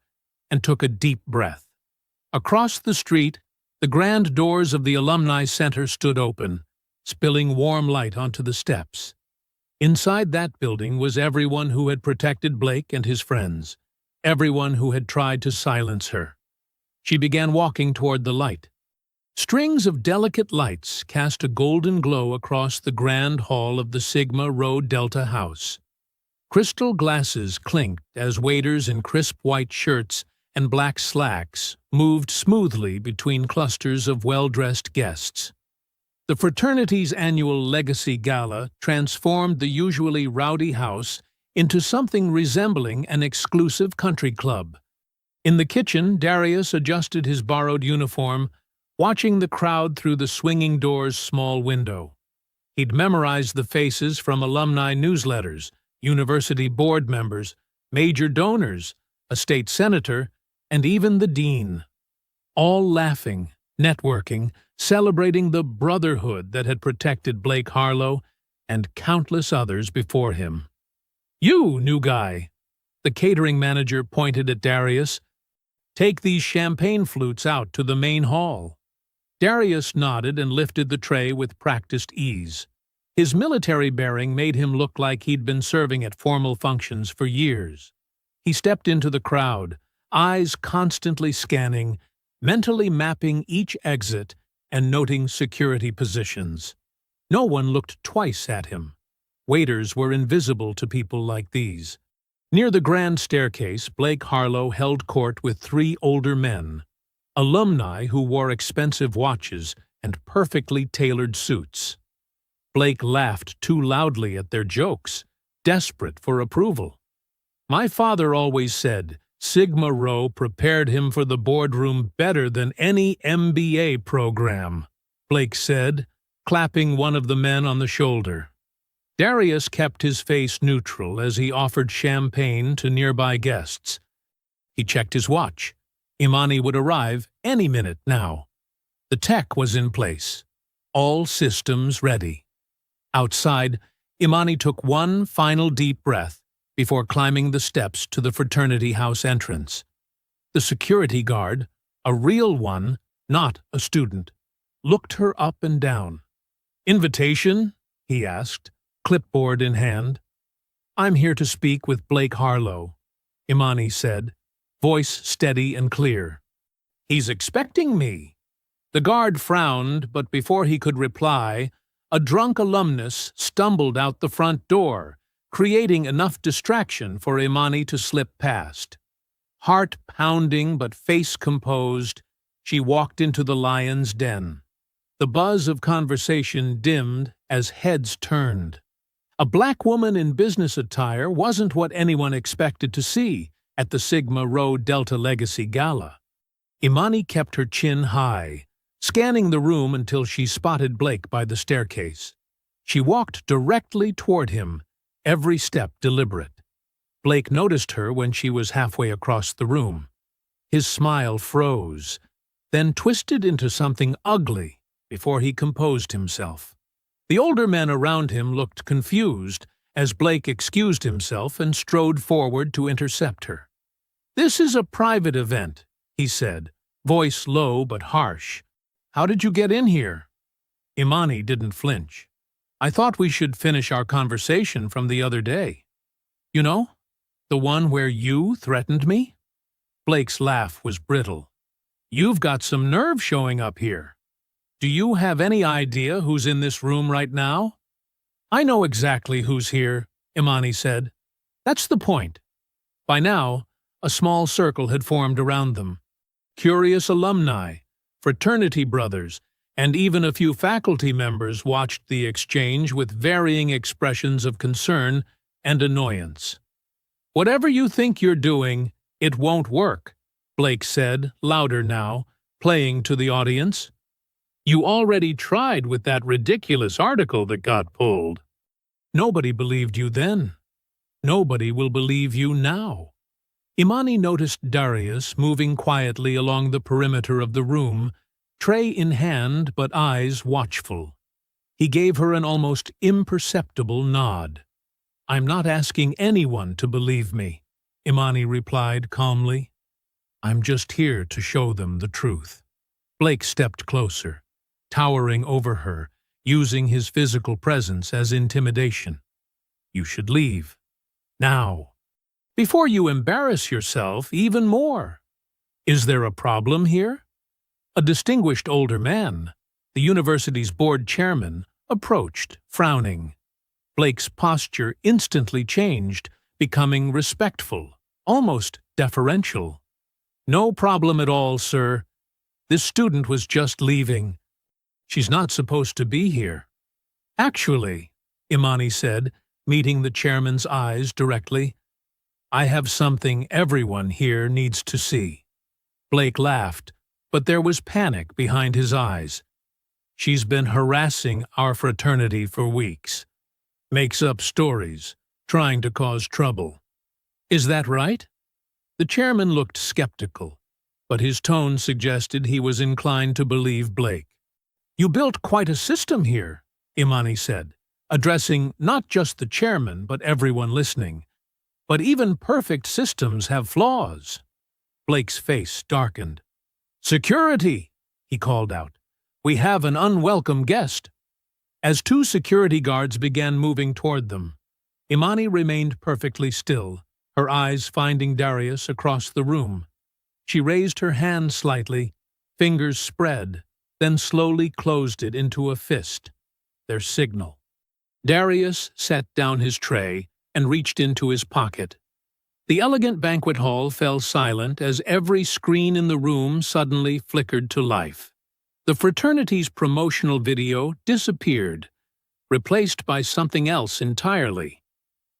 and took a deep breath. Across the street, the grand doors of the Alumni Center stood open, spilling warm light onto the steps. Inside that building was everyone who had protected Blake and his friends, everyone who had tried to silence her. She began walking toward the light. Strings of delicate lights cast a golden glow across the grand hall of the Sigma Rho Delta House. Crystal glasses clinked as waiters in crisp white shirts and black slacks moved smoothly between clusters of well-dressed guests. The fraternity's annual Legacy Gala transformed the usually rowdy house into something resembling an exclusive country club. In the kitchen, Darius adjusted his borrowed uniform, watching the crowd through the swinging door's small window. He'd memorized the faces from alumni newsletters, university board members, major donors, a state senator, and even the dean. All laughing, networking, celebrating the brotherhood that had protected Blake Harlow and countless others before him. You, new guy, the catering manager pointed at Darius. Take these champagne flutes out to the main hall. Darius nodded and lifted the tray with practiced ease. His military bearing made him look like he'd been serving at formal functions for years. He stepped into the crowd, eyes constantly scanning, mentally mapping each exit and noting security positions. No one looked twice at him. Waiters were invisible to people like these. Near the grand staircase, Blake Harlow held court with 3 older men, alumni who wore expensive watches and perfectly tailored suits. Blake laughed too loudly at their jokes, desperate for approval. "My father always said Sigma Rho prepared him for the boardroom better than any MBA program," Blake said, clapping one of the men on the shoulder. Darius kept his face neutral as he offered champagne to nearby guests. He checked his watch. Imani would arrive any minute now. The tech was in place. All systems ready. Outside, Imani took one final deep breath before climbing the steps to the fraternity house entrance. The security guard, a real one, not a student, looked her up and down. "Invitation?" he asked, clipboard in hand. "I'm here to speak with Blake Harlow," Imani said, voice steady and clear. "He's expecting me." The guard frowned, but before he could reply, a drunk alumnus stumbled out the front door, creating enough distraction for Imani to slip past. Heart pounding but face composed, she walked into the lion's den. The buzz of conversation dimmed as heads turned. A black woman in business attire wasn't what anyone expected to see at the Sigma Rho Delta Legacy Gala. Imani kept her chin high, scanning the room until she spotted Blake by the staircase. She walked directly toward him, every step deliberate. Blake noticed her when she was halfway across the room. His smile froze, then twisted into something ugly before he composed himself. The older men around him looked confused as Blake excused himself and strode forward to intercept her. "This is a private event," he said, voice low but harsh. "How did you get in here?" Imani didn't flinch. "I thought we should finish our conversation from the other day. You know, the one where you threatened me?" Blake's laugh was brittle. "You've got some nerve showing up here. Do you have any idea who's in this room right now?" "I know exactly who's here," Imani said. "That's the point." By now, a small circle had formed around them. Curious alumni, fraternity brothers, and even a few faculty members watched the exchange with varying expressions of concern and annoyance. "Whatever you think you're doing, it won't work," Blake said, louder now, playing to the audience. "You already tried with that ridiculous article that got pulled. Nobody believed you then. Nobody will believe you now." Imani noticed Darius moving quietly along the perimeter of the room, tray in hand but eyes watchful. He gave her an almost imperceptible nod. "I'm not asking anyone to believe me," Imani replied calmly. "I'm just here to show them the truth." Blake stepped closer, towering over her, using his physical presence as intimidation. "You should leave. Now. Before you embarrass yourself even more. Is there a problem here?" A distinguished older man, the university's board chairman, approached, frowning. Blake's posture instantly changed, becoming respectful, almost deferential. "No problem at all, sir. This student was just leaving. She's not supposed to be here." "Actually," Imani said, meeting the chairman's eyes directly, "I have something everyone here needs to see." Blake laughed, but there was panic behind his eyes. "She's been harassing our fraternity for weeks. Makes up stories, trying to cause trouble. Is that right?" The chairman looked skeptical, but his tone suggested he was inclined to believe Blake. "You built quite a system here," Imani said, addressing not just the chairman but everyone listening. "But even perfect systems have flaws." Blake's face darkened. "Security!" he called out. "We have an unwelcome guest." As two security guards began moving toward them, Imani remained perfectly still, her eyes finding Darius across the room. She raised her hand slightly, fingers spread, then slowly closed it into a fist, their signal. Darius set down his tray and reached into his pocket. The elegant banquet hall fell silent as every screen in the room suddenly flickered to life. The fraternity's promotional video disappeared, replaced by something else entirely.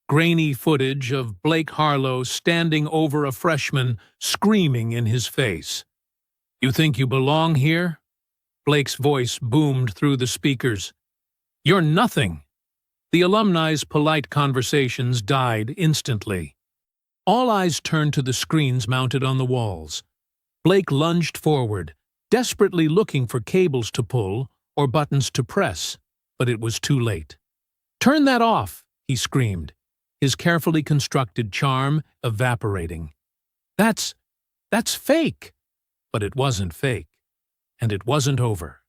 Grainy footage of Blake Harlow standing over a freshman, screaming in his face. "You think you belong here?" Blake's voice boomed through the speakers. "You're nothing." The alumni's polite conversations died instantly. All eyes turned to the screens mounted on the walls. Blake lunged forward, desperately looking for cables to pull or buttons to press, but it was too late. "Turn that off!" he screamed, his carefully constructed charm evaporating. That's fake." But it wasn't fake, and it wasn't over.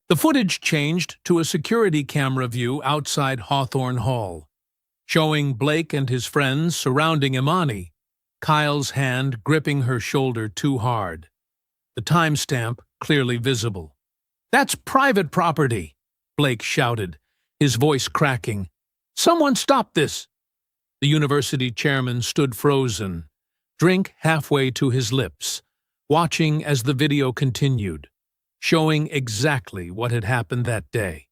The footage changed to a security camera view outside Hawthorne Hall, showing Blake and his friends surrounding Imani, Kyle's hand gripping her shoulder too hard. The timestamp clearly visible. "That's private property," Blake shouted, his voice cracking. "Someone stop this!" The university chairman stood frozen, drink halfway to his lips, watching as the video continued, showing exactly what had happened that day.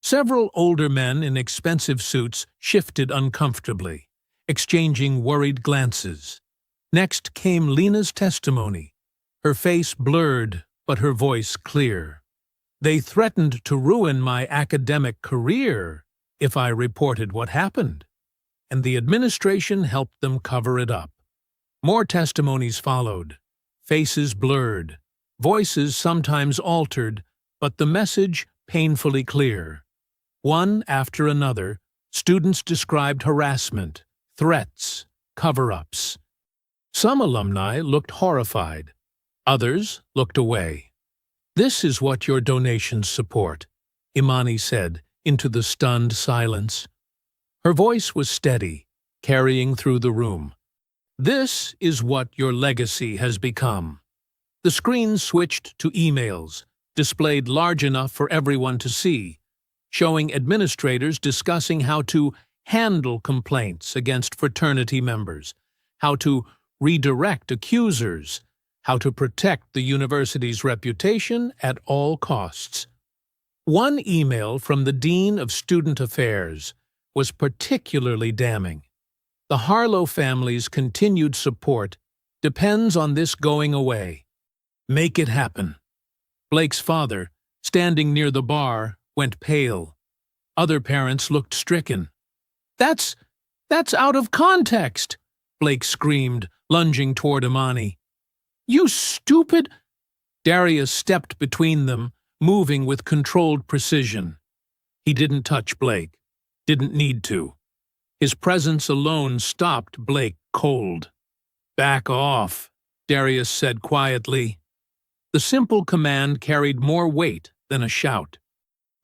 Several older men in expensive suits shifted uncomfortably, exchanging worried glances. Next came Lena's testimony, her face blurred but her voice clear. "They threatened to ruin my academic career if I reported what happened, and the administration helped them cover it up." More testimonies followed, faces blurred, voices sometimes altered, but the message painfully clear. One after another, students described harassment, threats, cover-ups. Some alumni looked horrified. Others looked away. "This is what your donations support," Imani said into the stunned silence. Her voice was steady, carrying through the room. "This is what your legacy has become." The screen switched to emails, displayed large enough for everyone to see, showing administrators discussing how to handle complaints against fraternity members, how to redirect accusers, how to protect the university's reputation at all costs. One email from the Dean of Student Affairs was particularly damning. "The Harlow family's continued support depends on this going away. Make it happen." Blake's father, standing near the bar, went pale. Other parents looked stricken. That's out of context," Blake screamed, lunging toward Imani. "You stupid—" Darius stepped between them, moving with controlled precision. He didn't touch Blake. Didn't need to. His presence alone stopped Blake cold. "Back off," Darius said quietly. The simple command carried more weight than a shout.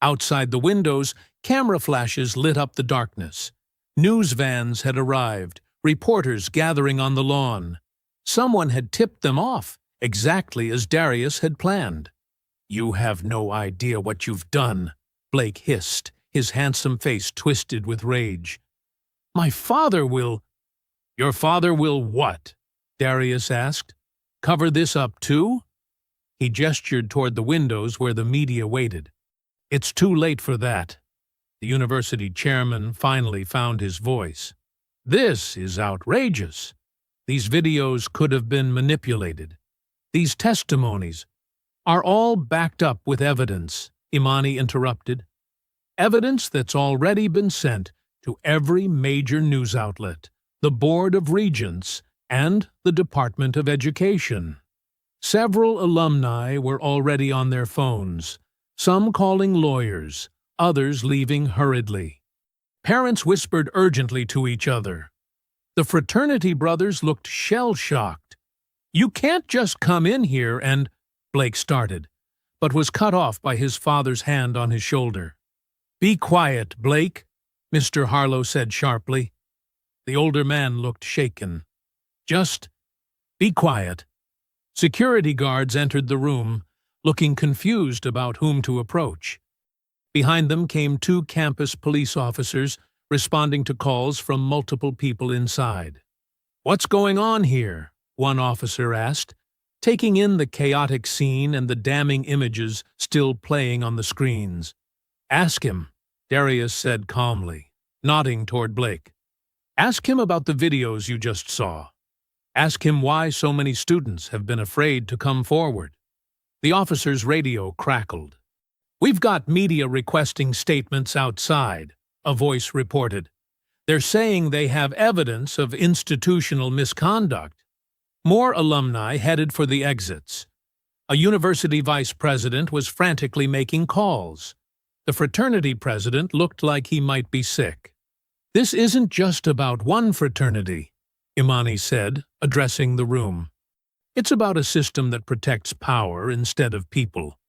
Outside the windows, camera flashes lit up the darkness. News vans had arrived, reporters gathering on the lawn. Someone had tipped them off, exactly as Darius had planned. "You have no idea what you've done," Blake hissed, his handsome face twisted with rage. "My father will—" "Your father will what?" Darius asked. "Cover this up too?" He gestured toward the windows where the media waited. "It's too late for that." The university chairman finally found his voice. "This is outrageous. These videos could have been manipulated. These testimonies are all backed up with evidence," Imani interrupted. "Evidence that's already been sent to every major news outlet, the Board of Regents, and the Department of Education." Several alumni were already on their phones, some calling lawyers, others leaving hurriedly. Parents whispered urgently to each other. The fraternity brothers looked shell-shocked. "You can't just come in here and—" Blake started, but was cut off by his father's hand on his shoulder. "Be quiet, Blake," Mr. Harlow said sharply. The older man looked shaken. "Just be quiet." Security guards entered the room, looking confused about whom to approach. Behind them came two campus police officers, responding to calls from multiple people inside. "What's going on here?" one officer asked. taking in the chaotic scene and the damning images still playing on the screens. "Ask him," Darius said calmly, nodding toward Blake. "Ask him about the videos you just saw. Ask him why so many students have been afraid to come forward." The officer's radio crackled. "We've got media requesting statements outside," a voice reported. "They're saying they have evidence of institutional misconduct." More alumni headed for the exits. A university vice president was frantically making calls. The fraternity president looked like he might be sick. "This isn't just about one fraternity," Imani said, addressing the room. "It's about a system that protects power instead of people."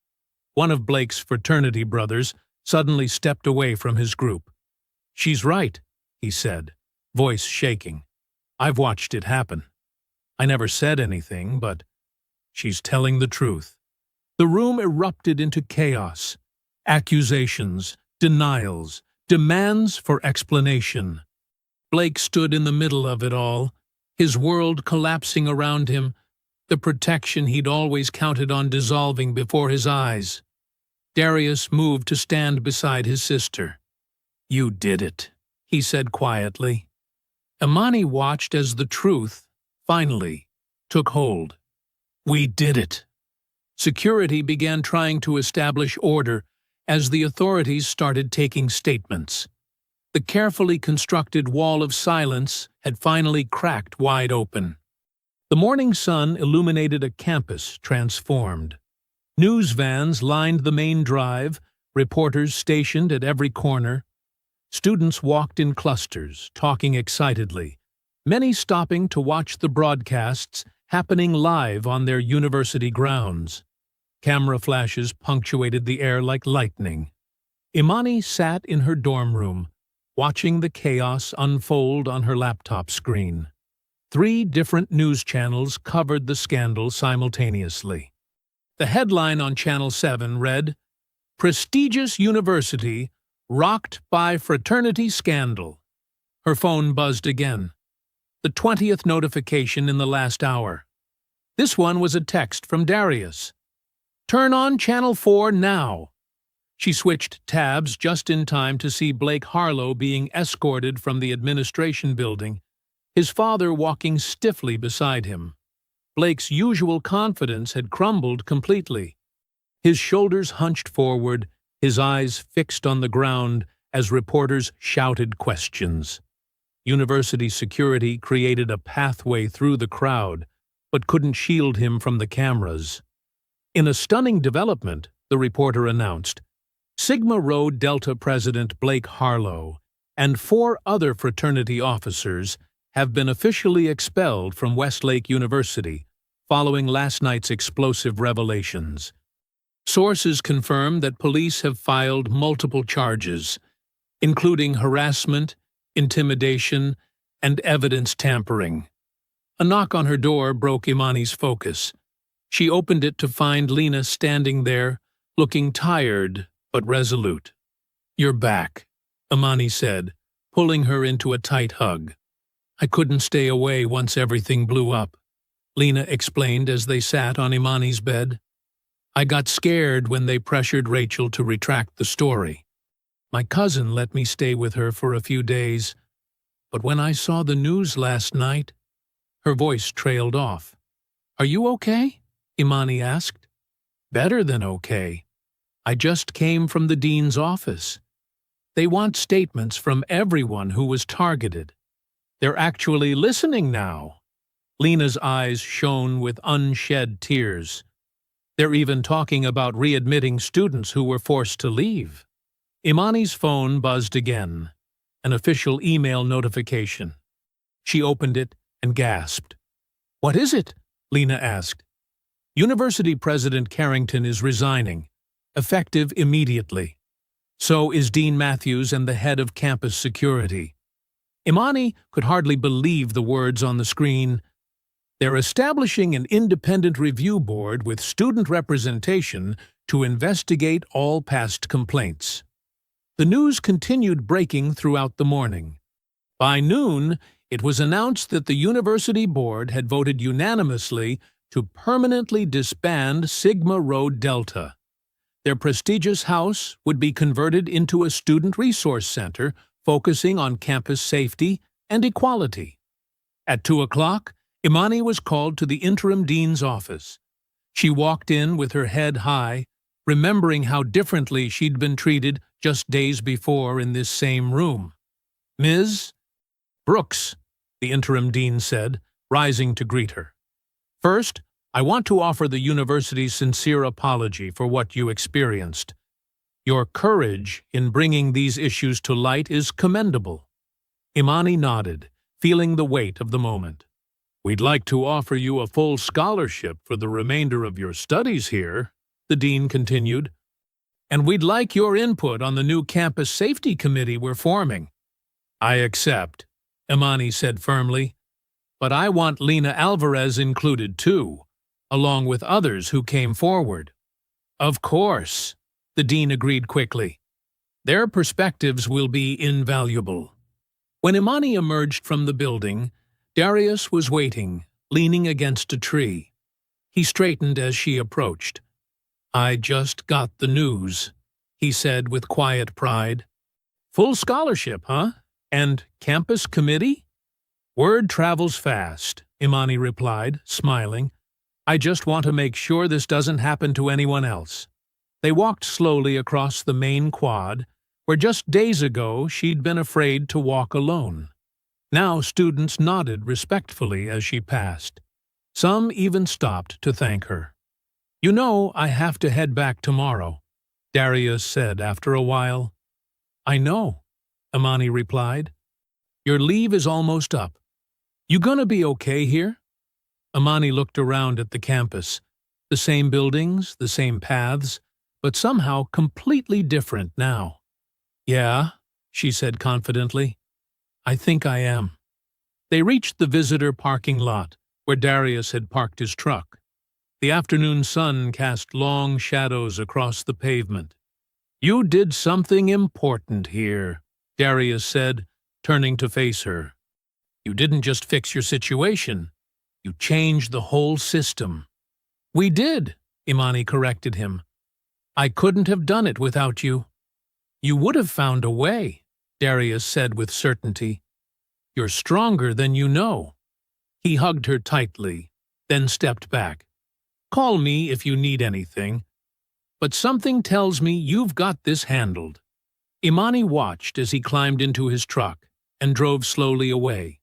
One of Blake's fraternity brothers suddenly stepped away from his group. "She's right," he said, voice shaking. "I've watched it happen. I never said anything, but she's telling the truth." The room erupted into chaos. Accusations, denials, demands for explanation. Blake stood in the middle of it all, his world collapsing around him, the protection he'd always counted on dissolving before his eyes. Darius moved to stand beside his sister. "You did it," he said quietly. Imani watched as the truth, finally, took hold. "We did it." Security began trying to establish order as the authorities started taking statements. The carefully constructed wall of silence had finally cracked wide open. The morning sun illuminated a campus transformed. News vans lined the main drive, reporters stationed at every corner. Students walked in clusters, talking excitedly, many stopping to watch the broadcasts happening live on their university grounds. Camera flashes punctuated the air like lightning. Imani sat in her dorm room, watching the chaos unfold on her laptop screen. 3 different news channels covered the scandal simultaneously. The headline on Channel 7 read, "Prestigious University Rocked by Fraternity Scandal." Her phone buzzed again. The 20th notification in the last hour. This one was a text from Darius. "Turn on Channel 4 now." She switched tabs just in time to see Blake Harlow being escorted from the administration building, his father walking stiffly beside him. Blake's usual confidence had crumbled completely. His shoulders hunched forward, his eyes fixed on the ground as reporters shouted questions. University security created a pathway through the crowd, but couldn't shield him from the cameras. In a stunning development, the reporter announced, Sigma Rho Delta President Blake Harlow and 4 other fraternity officers have been officially expelled from Westlake University following last night's explosive revelations. Sources confirm that police have filed multiple charges, including harassment, intimidation, and evidence tampering. A knock on her door broke Imani's focus. She opened it to find Lena standing there, looking tired but resolute. "You're back," Imani said, pulling her into a tight hug. "I couldn't stay away once everything blew up," Lena explained as they sat on Imani's bed. "I got scared when they pressured Rachel to retract the story. My cousin let me stay with her for a few days, but when I saw the news last night—" Her voice trailed off. "Are you okay?" Imani asked. "Better than okay. I just came from the dean's office. They want statements from everyone who was targeted. They're actually listening now." Lena's eyes shone with unshed tears. "They're even talking about readmitting students who were forced to leave." Imani's phone buzzed again, an official email notification. She opened it and gasped. "What is it?" Lena asked. "University President Carrington is resigning, effective immediately. So is Dean Matthews and the head of campus security." Imani could hardly believe the words on the screen. "They're establishing an independent review board with student representation to investigate all past complaints." The news continued breaking throughout the morning. By noon, it was announced that the university board had voted unanimously to permanently disband Sigma Rho Delta. Their prestigious house would be converted into a student resource center focusing on campus safety and equality. At 2 o'clock, Imani was called to the interim dean's office. She walked in with her head high, remembering how differently she'd been treated just days before in this same room. "Ms. Brooks," the interim dean said, rising to greet her. "First, I want to offer the university's sincere apology for what you experienced. Your courage in bringing these issues to light is commendable." Imani nodded, feeling the weight of the moment. "We'd like to offer you a full scholarship for the remainder of your studies here," the dean continued. "And we'd like your input on the new campus safety committee we're forming." "I accept," Imani said firmly. "But I want Lena Alvarez included too, along with others who came forward." "Of course," the dean agreed quickly. "Their perspectives will be invaluable." When Imani emerged from the building, Darius was waiting, leaning against a tree. He straightened as she approached. "I just got the news," he said with quiet pride. "Full scholarship, huh? And campus committee?" "Word travels fast," Imani replied, smiling. "I just want to make sure this doesn't happen to anyone else." They walked slowly across the main quad, where just days ago she'd been afraid to walk alone. Now students nodded respectfully as she passed. Some even stopped to thank her. "You know, I have to head back tomorrow," Darius said after a while. "I know," Imani replied. "Your leave is almost up. You gonna be okay here?" Imani looked around at the campus. The same buildings, the same paths, but somehow completely different now. "Yeah," she said confidently. "I think I am." They reached the visitor parking lot, where Darius had parked his truck. The afternoon sun cast long shadows across the pavement. "You did something important here," Darius said, turning to face her. "You didn't just fix your situation. You changed the whole system." "We did," Imani corrected him. "I couldn't have done it without you." "You would have found a way," Darius said with certainty. "You're stronger than you know." He hugged her tightly, then stepped back. "Call me if you need anything. But something tells me you've got this handled." Imani watched as he climbed into his truck and drove slowly away.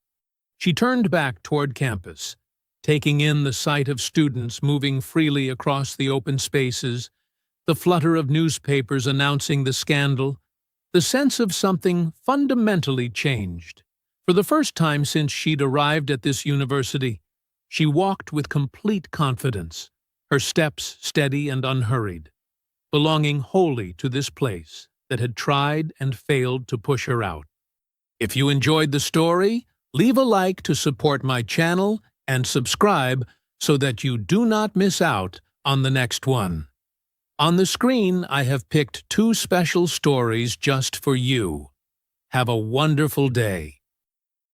She turned back toward campus, taking in the sight of students moving freely across the open spaces, the flutter of newspapers announcing the scandal, the sense of something fundamentally changed. For the first time since she'd arrived at this university, she walked with complete confidence, her steps steady and unhurried, belonging wholly to this place that had tried and failed to push her out. If you enjoyed the story, leave a like to support my channel and subscribe so that you do not miss out on the next one. On the screen, I have picked 2 special stories just for you. Have a wonderful day.